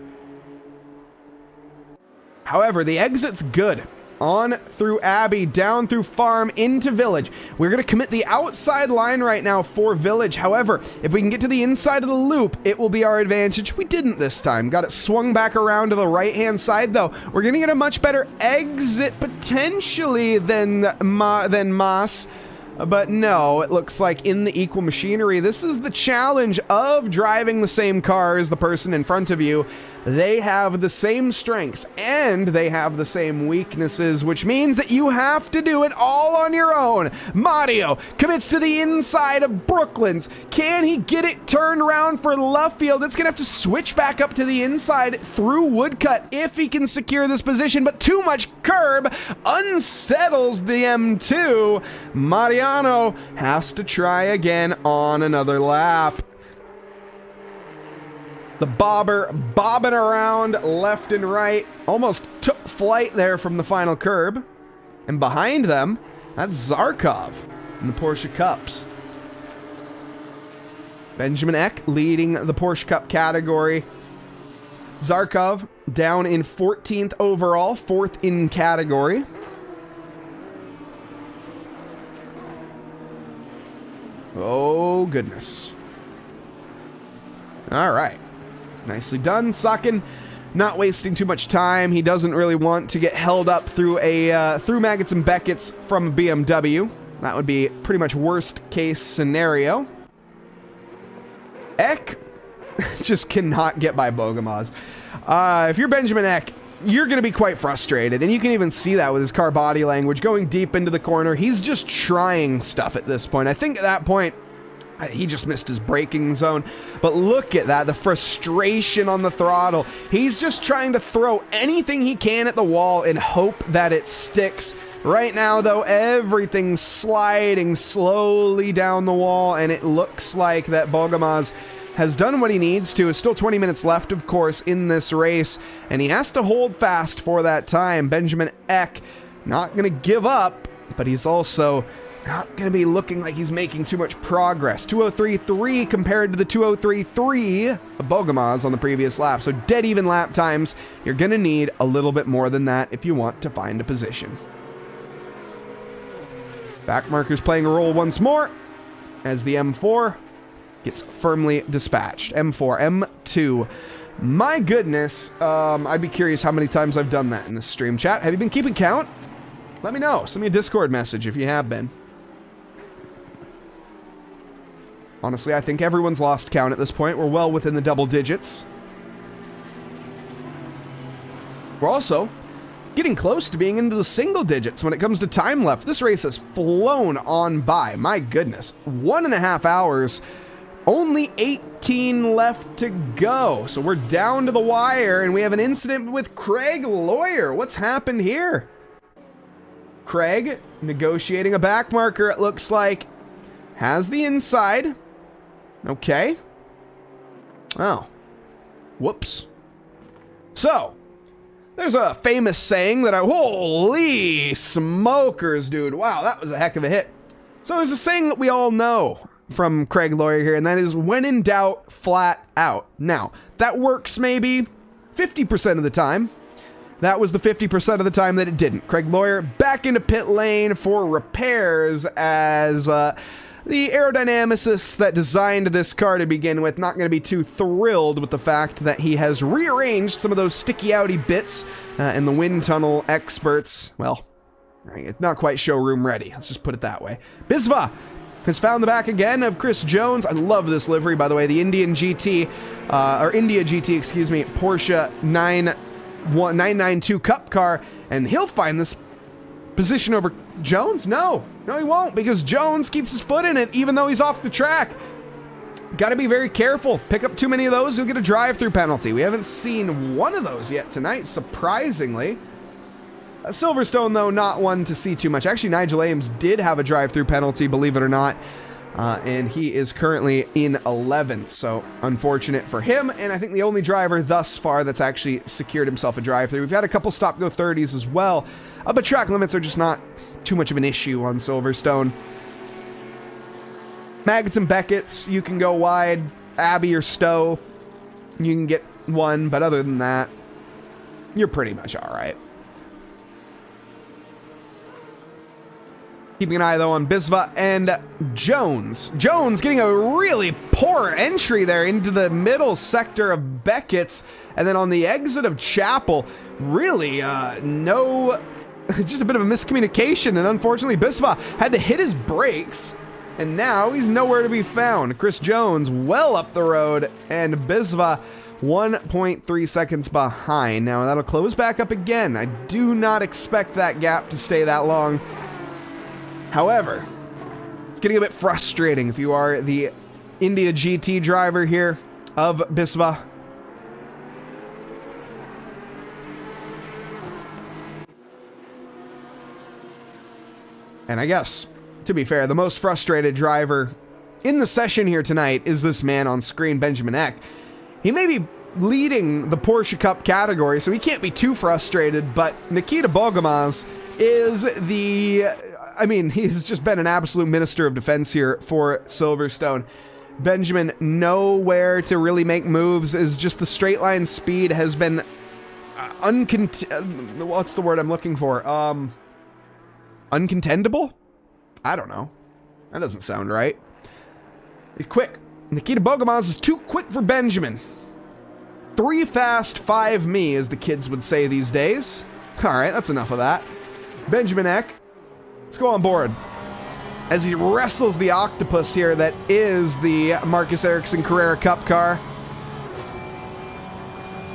However, the exit's good. On through Abbey, down through Farm, into Village. We're going to commit the outside line right now for Village. However, if we can get to the inside of the loop, it will be our advantage. We didn't this time. Got it swung back around to the right-hand side, though. We're going to get a much better exit, potentially, than Mas. But no, it looks like in the equal machinery, this is the challenge of driving the same car as the person in front of you. They have the same strengths and they have the same weaknesses, which means that you have to do it all on your own. Mario commits to the inside of Brooklands. Can he get it turned around for Luffield? It's going to have to switch back up to the inside through Woodcut if he can secure this position, but too much curb unsettles the M2. Mariano has to try again on another lap. The bobber bobbing around left and right. Almost took flight there from the final curb. And behind them, that's Zarkov in the Porsche Cups. Benjamin Eck leading the Porsche Cup category. Zarkov down in 14th overall, 4th in category. Oh, goodness. All right. Nicely done, Sakin. Not wasting too much time. He doesn't really want to get held up through Maggots and Beckett's from a BMW. That would be pretty much worst case scenario. Eck just cannot get by Bogomaz. If you're Benjamin Eck, you're going to be quite frustrated, and you can even see that with his car body language going deep into the corner. He's just trying stuff at this point. I think at that point, he just missed his braking zone. But look at that, the frustration on the throttle. He's just trying to throw anything he can at the wall and hope that it sticks. Right now, though, everything's sliding slowly down the wall, and it looks like that Bogomaz has done what he needs to. There's still 20 minutes left, of course, in this race, and he has to hold fast for that time. Benjamin Eck not going to give up, but he's also not going to be looking like he's making too much progress. 2:03.3 compared to the 2:03.3 of Bogomaz on the previous lap. So dead even lap times. You're going to need a little bit more than that if you want to find a position. Back markers playing a role once more as the M4 gets firmly dispatched. M4, M2. My goodness, I'd be curious how many times I've done that in this stream. Chat, have you been keeping count? Let me know. Send me a Discord message if you have been. Honestly, I think everyone's lost count at this point. We're well within the double digits. We're also getting close to being into the single digits when it comes to time left. This race has flown on by. My goodness. 1.5 hours. Only 18 left to go. So we're down to the wire, and we have an incident with Craig Lawyer. What's happened here? Craig negotiating a back marker, it looks like. Has the inside. Okay. Oh. Whoops. So, there's a famous saying that holy smokers, dude. Wow, that was a heck of a hit. So there's a saying that we all know from Craig Lawyer here, and that is, when in doubt, flat out. Now, that works maybe 50% of the time. That was the 50% of the time that it didn't. Craig Lawyer back into pit lane for repairs as the aerodynamicists that designed this car to begin with not going to be too thrilled with the fact that he has rearranged some of those sticky outy bits, and the wind tunnel experts, well, it's not quite showroom ready. Let's just put it that way. Bisva has found the back again of Chris Jones. I love this livery, by the way. The India GT, excuse me, Porsche 992 Cup car, and he'll find this position over Jones? No, he won't, because Jones keeps his foot in it even though he's off the track. Got to be very careful. Pick up too many of those, you'll get a drive-through penalty. We haven't seen one of those yet tonight, surprisingly. Silverstone, though, not one to see too much. Actually, Nigel Ames did have a drive-through penalty, believe it or not, and he is currently in 11th, so unfortunate for him, and I think the only driver thus far that's actually secured himself a drive-through. We've had a couple stop-go 30s as well, but track limits are just not too much of an issue on Silverstone. Maggots and Beckett's, you can go wide. Abbey or Stowe, you can get one, but other than that, you're pretty much all right. Keeping an eye, though, on Bisva and Jones. Jones getting a really poor entry there into the middle sector of Beckett's, and then on the exit of Chapel, really just a bit of a miscommunication, and unfortunately Bisva had to hit his brakes, and now he's nowhere to be found. Chris Jones well up the road, and Bisva 1.3 seconds behind. Now that'll close back up again. I do not expect that gap to stay that long. However, it's getting a bit frustrating if you are the India GT driver here of Bisva. And I guess, to be fair, the most frustrated driver in the session here tonight is this man on screen, Benjamin Eck. He may be leading the Porsche Cup category, so he can't be too frustrated, but Nikita Bogomaz is he's just been an absolute minister of defense here for Silverstone. Benjamin nowhere to really make moves, is just the straight line speed has been what's the word I'm looking for? Uncontendable? I don't know. That doesn't sound right. Quick. Nikita Bogomaz is too quick for Benjamin. 3 fast, 5 me, as the kids would say these days. Alright, that's enough of that. Benjamin Eck, let's go on board as he wrestles the octopus here that is the Marcus Ericsson Carrera Cup car.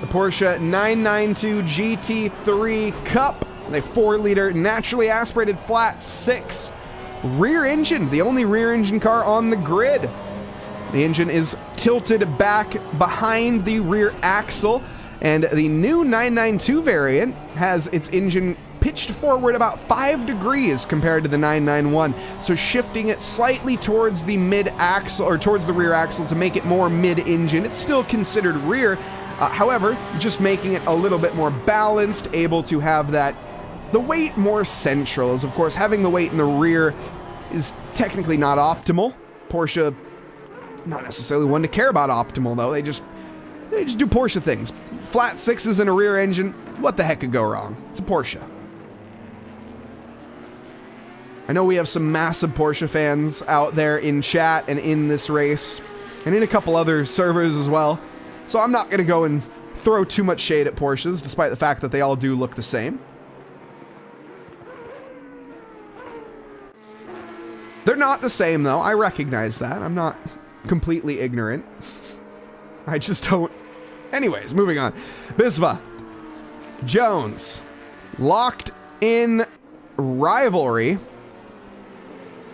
The Porsche 992 GT3 Cup, a 4-liter naturally aspirated flat 6 rear engine, the only rear engine car on the grid. The engine is tilted back behind the rear axle, and the new 992 variant has its engine pitched forward about 5 degrees compared to the 991, so shifting it slightly towards the mid-axle, or towards the rear axle, to make it more mid-engine. It's still considered rear, however, just making it a little bit more balanced, able to have the weight more central, as of course having the weight in the rear is technically not optimal. Porsche, not necessarily one to care about optimal though, they just do Porsche things. Flat 6s in a rear engine, what the heck could go wrong? It's a Porsche. I know we have some massive Porsche fans out there in chat and in this race, and in a couple other servers as well, so I'm not going to go and throw too much shade at Porsches, despite the fact that they all do look the same. They're not the same, though. I recognize that. I'm not completely ignorant. I just don't... Anyways, moving on. Bisva. Jones. Locked in rivalry.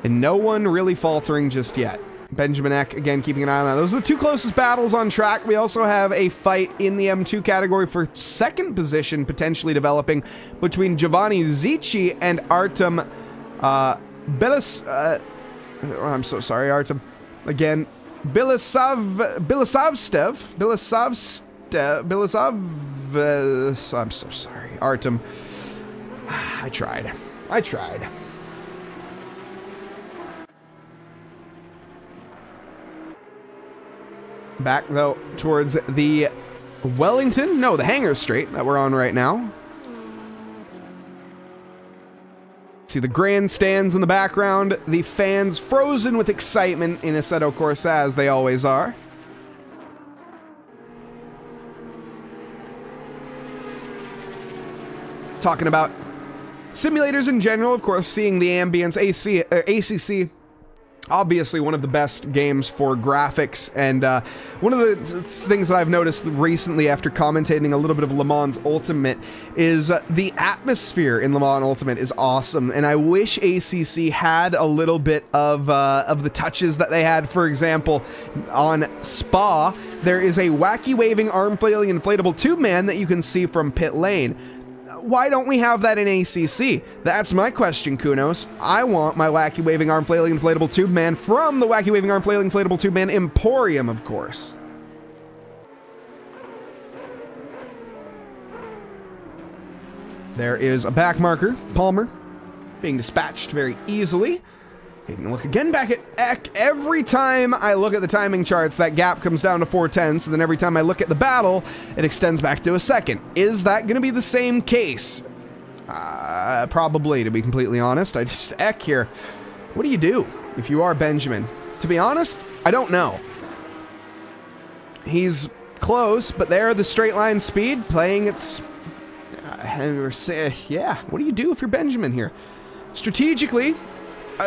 And no one really faltering just yet. Benjamin Eck, again, keeping an eye on that. Those are the two closest battles on track. We also have a fight in the M2 category for second position, potentially developing between Giovanni Zici and Artem I'm so sorry, Artem. Again, Bilisov, I'm so sorry, Artem. I tried. Back, though, towards the the Hangar Straight that we're on right now. See the grandstands in the background, the fans frozen with excitement in Assetto Corsa, as they always are. Talking about simulators in general, of course, seeing the ambience, ACC, obviously one of the best games for graphics, and one of the things that I've noticed recently after commentating a little bit of Le Mans Ultimate is the atmosphere in Le Mans Ultimate is awesome, and I wish ACC had a little bit of the touches that they had. For example, on Spa, there is a wacky waving arm flailing inflatable tube man that you can see from pit lane. Why don't we have that in ACC? That's my question, Kunos. I want my wacky waving arm flailing inflatable tube man from the wacky waving arm flailing inflatable tube man Emporium, of course. There is a back marker, Palmer, being dispatched very easily. Taking a look again back at Eck. Every time I look at the timing charts, that gap comes down to 4/10, and then every time I look at the battle, it extends back to a second. Is that going to be the same case? Probably, to be completely honest. Eck here. What do you do if you are Benjamin? To be honest, I don't know. He's close, but there, the straight line speed, playing its... yeah, what do you do if you're Benjamin here? Strategically...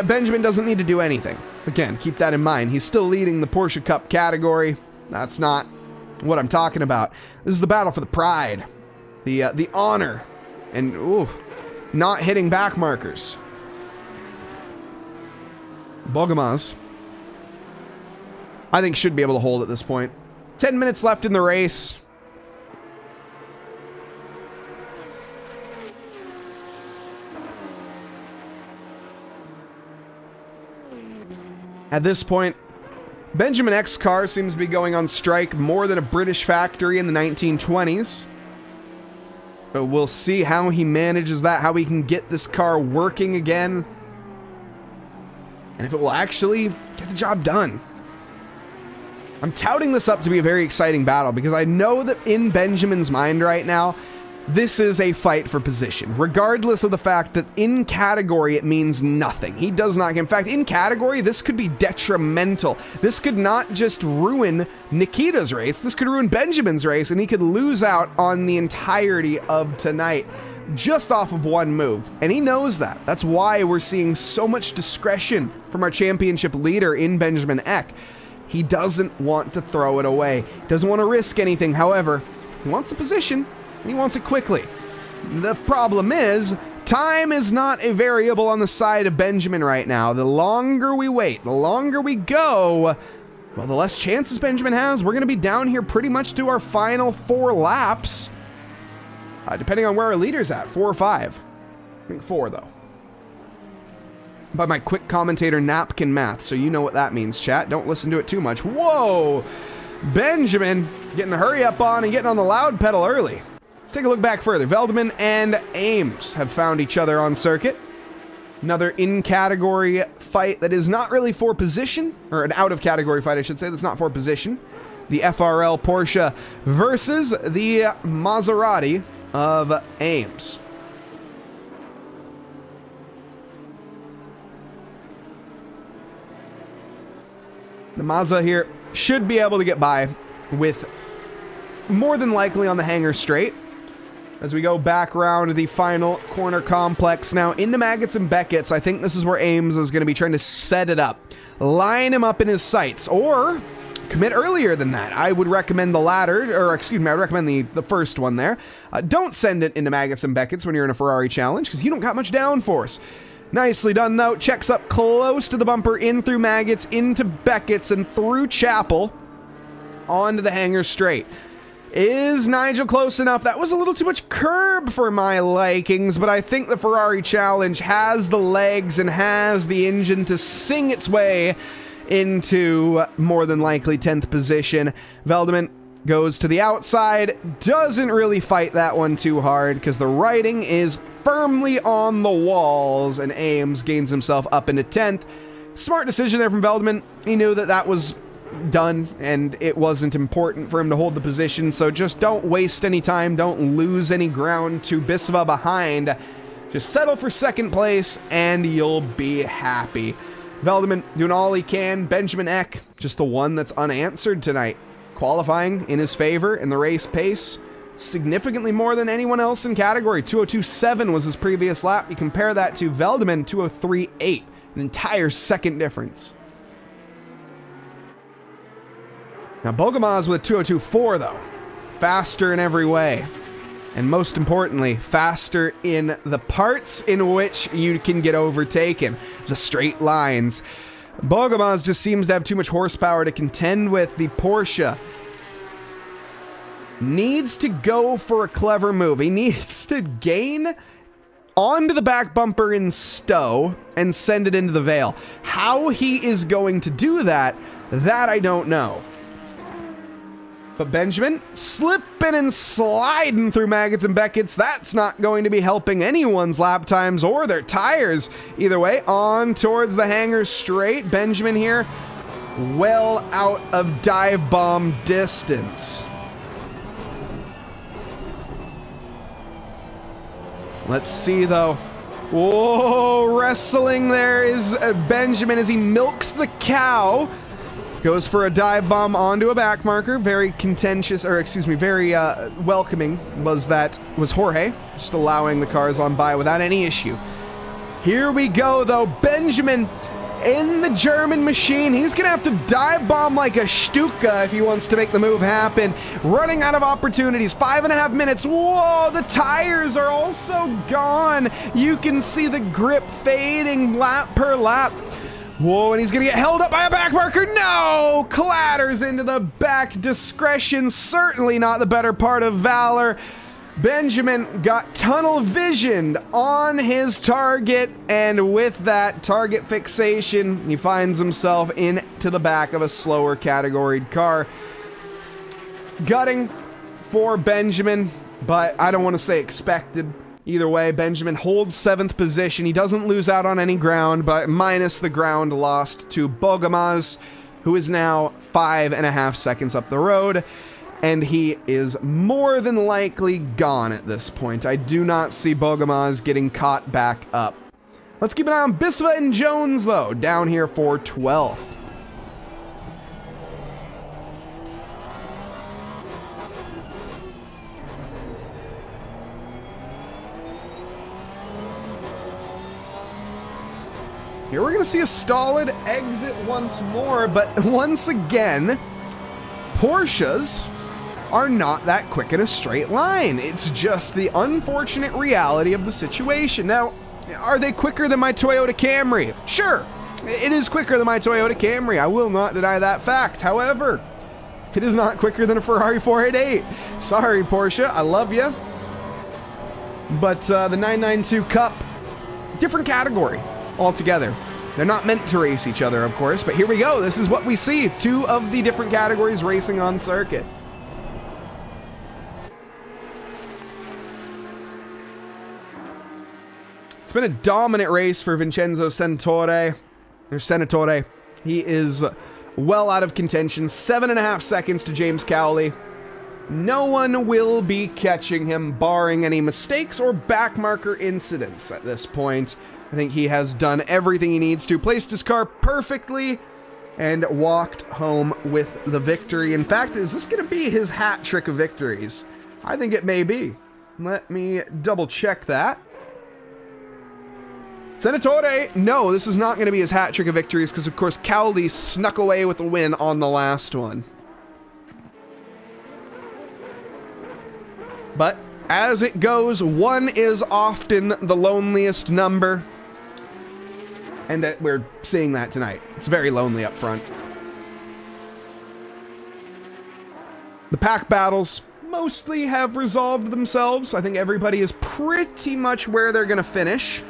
Benjamin doesn't need to do anything. Again, keep that in mind. He's still leading the Porsche Cup category. That's not what I'm talking about. This is the battle for the pride, the honor, and not hitting back markers. Bogamaz, I think, should be able to hold at this point. 10 minutes left in the race. At this point, Benjamin Eck's car seems to be going on strike more than a British factory in the 1920s. But we'll see how he manages that, how he can get this car working again, and if it will actually get the job done. I'm touting this up to be a very exciting battle because I know that in Benjamin's mind right now, this is a fight for position, regardless of the fact that in category it means nothing. He does not. In fact, in category, this could be detrimental. This could not just ruin Nikita's race, this could ruin Benjamin's race, and he could lose out on the entirety of tonight just off of one move. And he knows that. That's why we're seeing so much discretion from our championship leader in Benjamin Eck. He doesn't want to throw it away. He doesn't want to risk anything. However, he wants the position. And he wants it quickly. The problem is, time is not a variable on the side of Benjamin right now. The longer we wait, the longer we go, well, the less chances Benjamin has. We're going to be down here pretty much to our final 4 laps. Depending on where our leader's at, 4 or 5. I think 4, though. By my quick commentator napkin math, so you know what that means, chat. Don't listen to it too much. Whoa! Benjamin getting the hurry up on and getting on the loud pedal early. Let's take a look back further. Veldman and Ames have found each other on circuit. Another in-category fight that is not really for position, or an out-of-category fight, I should say, that's not for position. The FRL Porsche versus the Maserati of Ames. The Mazda here should be able to get by with more than likely on the Hangar Straight. As we go back around the final corner complex now into Maggots and Beckett's, I think this is where Ames is going to be trying to set it up. Line him up in his sights, or commit earlier than that. I would recommend the latter, or excuse me, I would recommend the first one there. Don't send it into Maggots and Beckett's when you're in a Ferrari challenge, because you don't got much downforce. Nicely done, though. Checks up close to the bumper, in through Maggots, into Beckett's, and through Chapel, onto the hanger straight. Is Nigel close enough? That was a little too much curb for my likings, but I think the Ferrari Challenge has the legs and has the engine to sing its way into more than likely 10th position. Veldeman goes to the outside, doesn't really fight that one too hard because the writing is firmly on the walls, and Ames gains himself up into 10th. Smart decision there from Veldeman. He knew that that was done and it wasn't important for him to hold the position, so just don't waste any time, don't lose any ground to Bisva behind. Just settle for second place and you'll be happy. Veldeman doing all he can. Benjamin Eck, just the one that's unanswered tonight. Qualifying in his favor in the race pace, significantly more than anyone else in category. 2:02.7 was his previous lap. You compare that to Veldeman, 2:03.8, an entire second difference. Now Bogomaz with 2:02.4 though, faster in every way. And most importantly, faster in the parts in which you can get overtaken, the straight lines. Bogomaz just seems to have too much horsepower to contend with. The Porsche needs to go for a clever move. He needs to gain onto the back bumper in Stowe and send it into the Vale. How he is going to do that, I don't know. But Benjamin slipping and sliding through Maggots and Beckett's. That's not going to be helping anyone's lap times or their tires. Either way, on towards the hanger straight. Benjamin here, well out of dive bomb distance. Let's see though. Whoa, wrestling there is Benjamin as he milks the cow. Goes for a dive bomb onto a back marker. Very contentious, or excuse me, very welcoming was Jorge, just allowing the cars on by without any issue. Here we go though, Benjamin in the German machine. He's gonna have to dive bomb like a Stuka if he wants to make the move happen. Running out of opportunities, 5.5 minutes. Whoa, the tires are also gone. You can see the grip fading lap per lap. Whoa, and he's gonna get held up by a back marker. No! Clatters into the back. Discretion, certainly not the better part of valor. Benjamin got tunnel visioned on his target, and with that target fixation, he finds himself into the back of a slower categoried car. Gutting for Benjamin, but I don't want to say expected. Either way, Benjamin holds 7th position. He doesn't lose out on any ground, but minus the ground lost to Bogomaz, who is now 5.5 seconds up the road, and he is more than likely gone at this point. I do not see Bogomaz getting caught back up. Let's keep an eye on Bisva and Jones, though, down here for 12th. Here we're going to see a stolid exit once more, but once again, Porsches are not that quick in a straight line. It's just the unfortunate reality of the situation. Now, are they quicker than my Toyota Camry? Sure, it is quicker than my Toyota Camry. I will not deny that fact. However, it is not quicker than a Ferrari 488. Sorry, Porsche, I love you. But the 992 Cup, different category altogether. They're not meant to race each other, of course, but here we go. This is what we see. 2 of the different categories racing on circuit. It's been a dominant race for Vincenzo Senatore. He is well out of contention. 7.5 seconds to James Cowley. No one will be catching him, barring any mistakes or backmarker incidents at this point. I think he has done everything he needs to, placed his car perfectly, and walked home with the victory. In fact, is this going to be his hat trick of victories? I think it may be. Let me double check that. Senatore, no, this is not going to be his hat trick of victories because, of course, Cowley snuck away with the win on the last one. But, as it goes, 1 is often the loneliest number. And we're seeing that tonight. It's very lonely up front. The pack battles mostly have resolved themselves. I think everybody is pretty much where they're going to finish.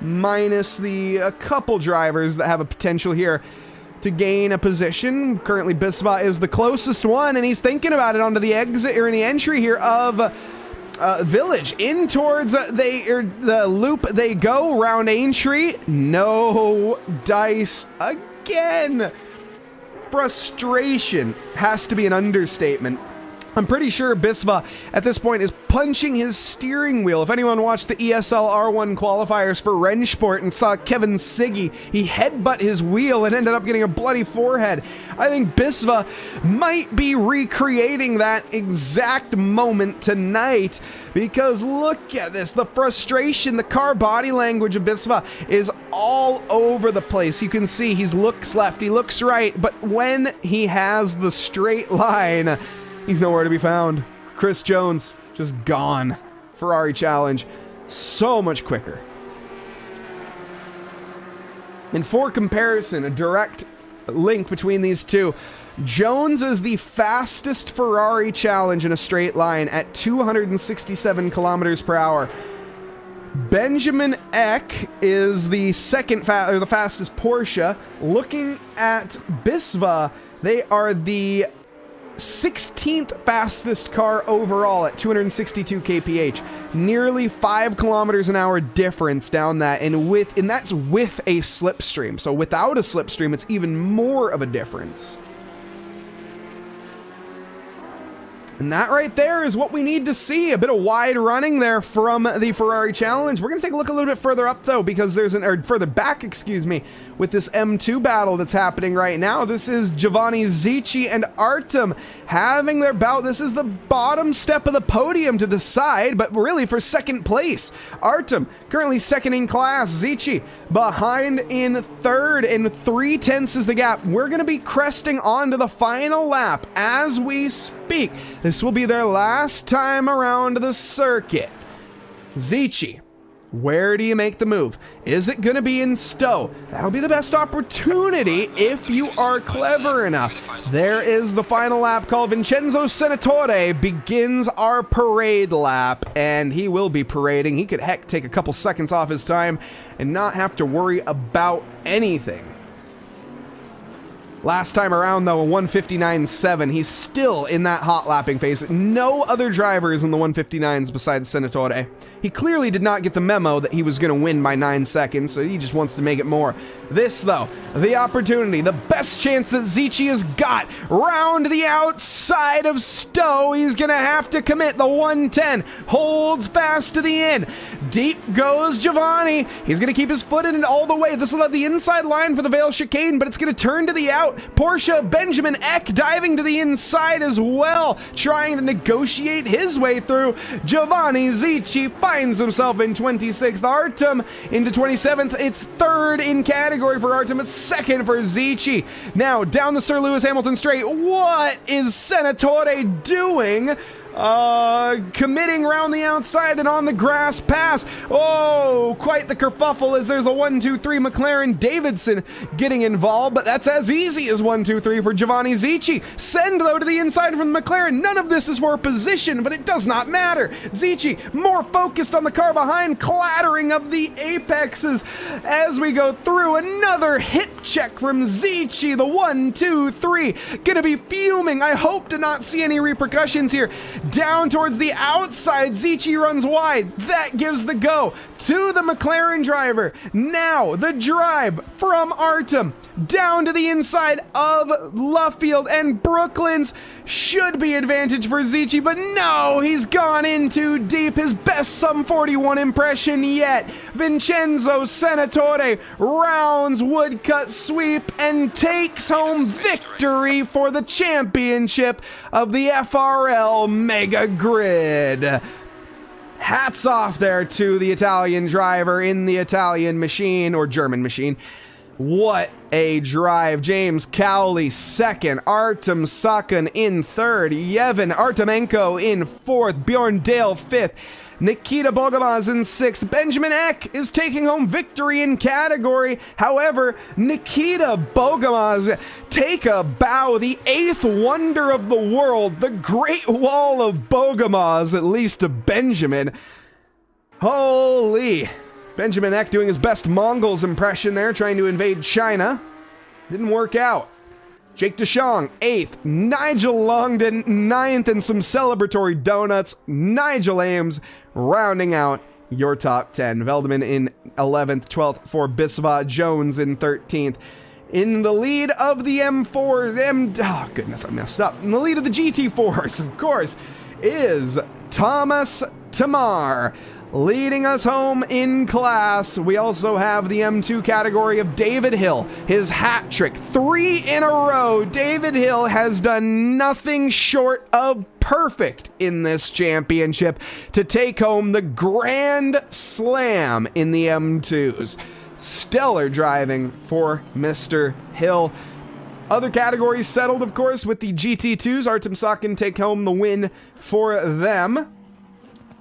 Minus a couple drivers that have a potential here to gain a position. Currently, Bisva is the closest one, and he's thinking about it onto the exit or in the entry here of Village. In towards the loop they go. Round entry. No dice again. Frustration has to be an understatement. I'm pretty sure Bisva at this point is punching his steering wheel. If anyone watched the ESL R1 qualifiers for Rennsport and saw Kevin Siggy, he headbutt his wheel and ended up getting a bloody forehead. I think Bisva might be recreating that exact moment tonight, because look at this. The frustration, the car body language of Bisva is all over the place. You can see he looks left, he looks right, but when he has the straight line, he's nowhere to be found. Chris Jones, just gone. Ferrari Challenge, so much quicker. And for comparison, a direct link between these two, Jones is the fastest Ferrari Challenge in a straight line at 267 kilometers per hour. Benjamin Eck is the the fastest Porsche. Looking at Bisva, they are the 16th fastest car overall at 262 kph. Nearly 5 kilometers an hour difference down that, and that's with a slipstream. So without a slipstream, it's even more of a difference. And that right there is what we need to see. A bit of wide running there from the Ferrari Challenge. We're going to take a look a little bit further up, though, because there's further back, excuse me, with this M2 battle that's happening right now. This is Giovanni Zicci and Artem having their bout. This is the bottom step of the podium to decide, but really for second place. Artem currently second in class. Zicci behind in third, and 3/10 is the gap. We're going to be cresting onto the final lap as we speak. This will be their last time around the circuit. Zicci, where do you make the move? Is it going to be in Stowe? That'll be the best opportunity if you are clever enough. There is the final lap call. Vincenzo Senatore begins our parade lap, and he will be parading. He could, heck, take a couple seconds off his time and not have to worry about anything. Last time around, though, a 159.7. He's still in that hot lapping phase. No other drivers in the 159s besides Senatore. He clearly did not get the memo that he was going to win by 9 seconds, so he just wants to make it more. This, though, the opportunity, the best chance that Zicci has got. Round the outside of Stowe, he's going to have to commit the 110. Holds fast to the end. Deep goes Giovanni. He's going to keep his foot in it all the way. This will have the inside line for the Vale chicane, but it's going to turn to the out. Porsche Benjamin Eck diving to the inside as well, trying to negotiate his way through. Giovanni Zicci finds himself in 26th. Artem into 27th. It's third in category for Artem. It's second for Zicci. Now down the Sir Lewis Hamilton straight. What is Senatore doing? Committing around the outside and on the grass pass. Oh, quite the kerfuffle as there's a 1-2-3 McLaren Davidson getting involved, but that's as easy as 1-2-3 for Giovanni Zicci. Send, though, to the inside from the McLaren. None of this is for position, but it does not matter. Zicci more focused on the car behind, clattering of the apexes as we go through. Another hip check from Zicci. The 1-2-3 gonna be fuming. I hope to not see any repercussions here. Down towards the outside, Zicci runs wide. That gives the go to the McLaren driver. Now the drive from Artem down to the inside of Luffield, and Brooklands should be advantage for Zicci, but no, he's gone in too deep. His best Sum 41 impression yet. Vincenzo Senatore rounds woodcut sweep and takes home victory for the championship of the FRL Mega Grid. Hats off there to the Italian driver in the Italian machine, or German machine. What a drive. James Cowley second, Artem Sakhin in third, Yevhen Artemenko in fourth, Bjorn Dale fifth, Nikita Bogomaz in sixth. Benjamin Eck is taking home victory in category. However, Nikita Bogomaz, take a bow. The eighth wonder of the world, the Great Wall of Bogomaz, at least to Benjamin. Holy. Benjamin Eck doing his best Mongols impression there, trying to invade China. Didn't work out. Jake DeShong, 8th. Nigel Longden, 9th, and some celebratory donuts. Nigel Ames rounding out your top 10. Veldeman in 11th, 12th for Biswa. Jones in 13th. In the lead of the M4, oh goodness, I messed up. In the lead of the GT4s, of course, is Thomas Tamar. Leading us home in class, we also have the M2 category of David Hill. His hat trick, 3 in a row. David Hill has done nothing short of perfect in this championship to take home the Grand Slam in the M2s. Stellar driving for Mr. Hill. Other categories settled, of course, with the GT2s. Artem Sakhin take home the win for them.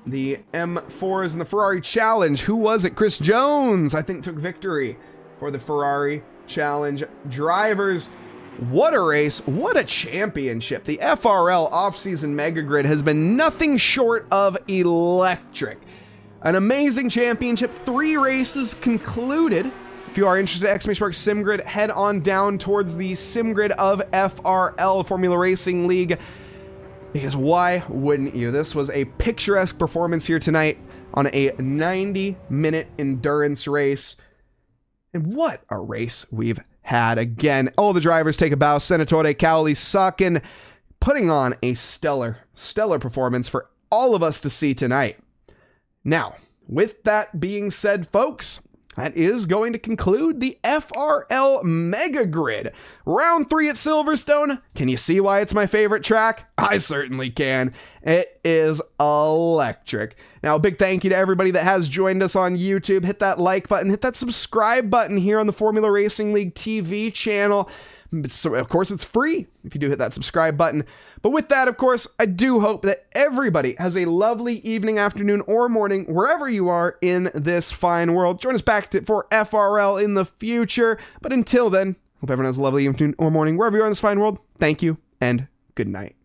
The M4s and the Ferrari Challenge. Who was it? Chris Jones, I think, took victory for the Ferrari Challenge drivers. What a race. What a championship. The FRL off-season Mega Grid has been nothing short of electric. An amazing championship. 3 races concluded. If you are interested in SimGrid, head on down towards the SimGrid of FRL, Formula Racing League. Because why wouldn't you? This was a picturesque performance here tonight on a 90-minute endurance race. And what a race we've had. Again, all the drivers take a bow. Senatore Cowley Sakhin putting on a stellar performance for all of us to see tonight. Now, with that being said, folks, that is going to conclude the FRL Mega Grid. Round 3 at Silverstone. Can you see why it's my favorite track? I certainly can. It is electric. Now, a big thank you to everybody that has joined us on YouTube. Hit that like button. Hit that subscribe button here on the Formula Racing League TV channel. So, of course, it's free if you do hit that subscribe button. But with that, of course, I do hope that everybody has a lovely evening, afternoon, or morning, wherever you are in this fine world. Join us back for FRL in the future. But until then, hope everyone has a lovely evening or morning, wherever you are in this fine world. Thank you, and good night.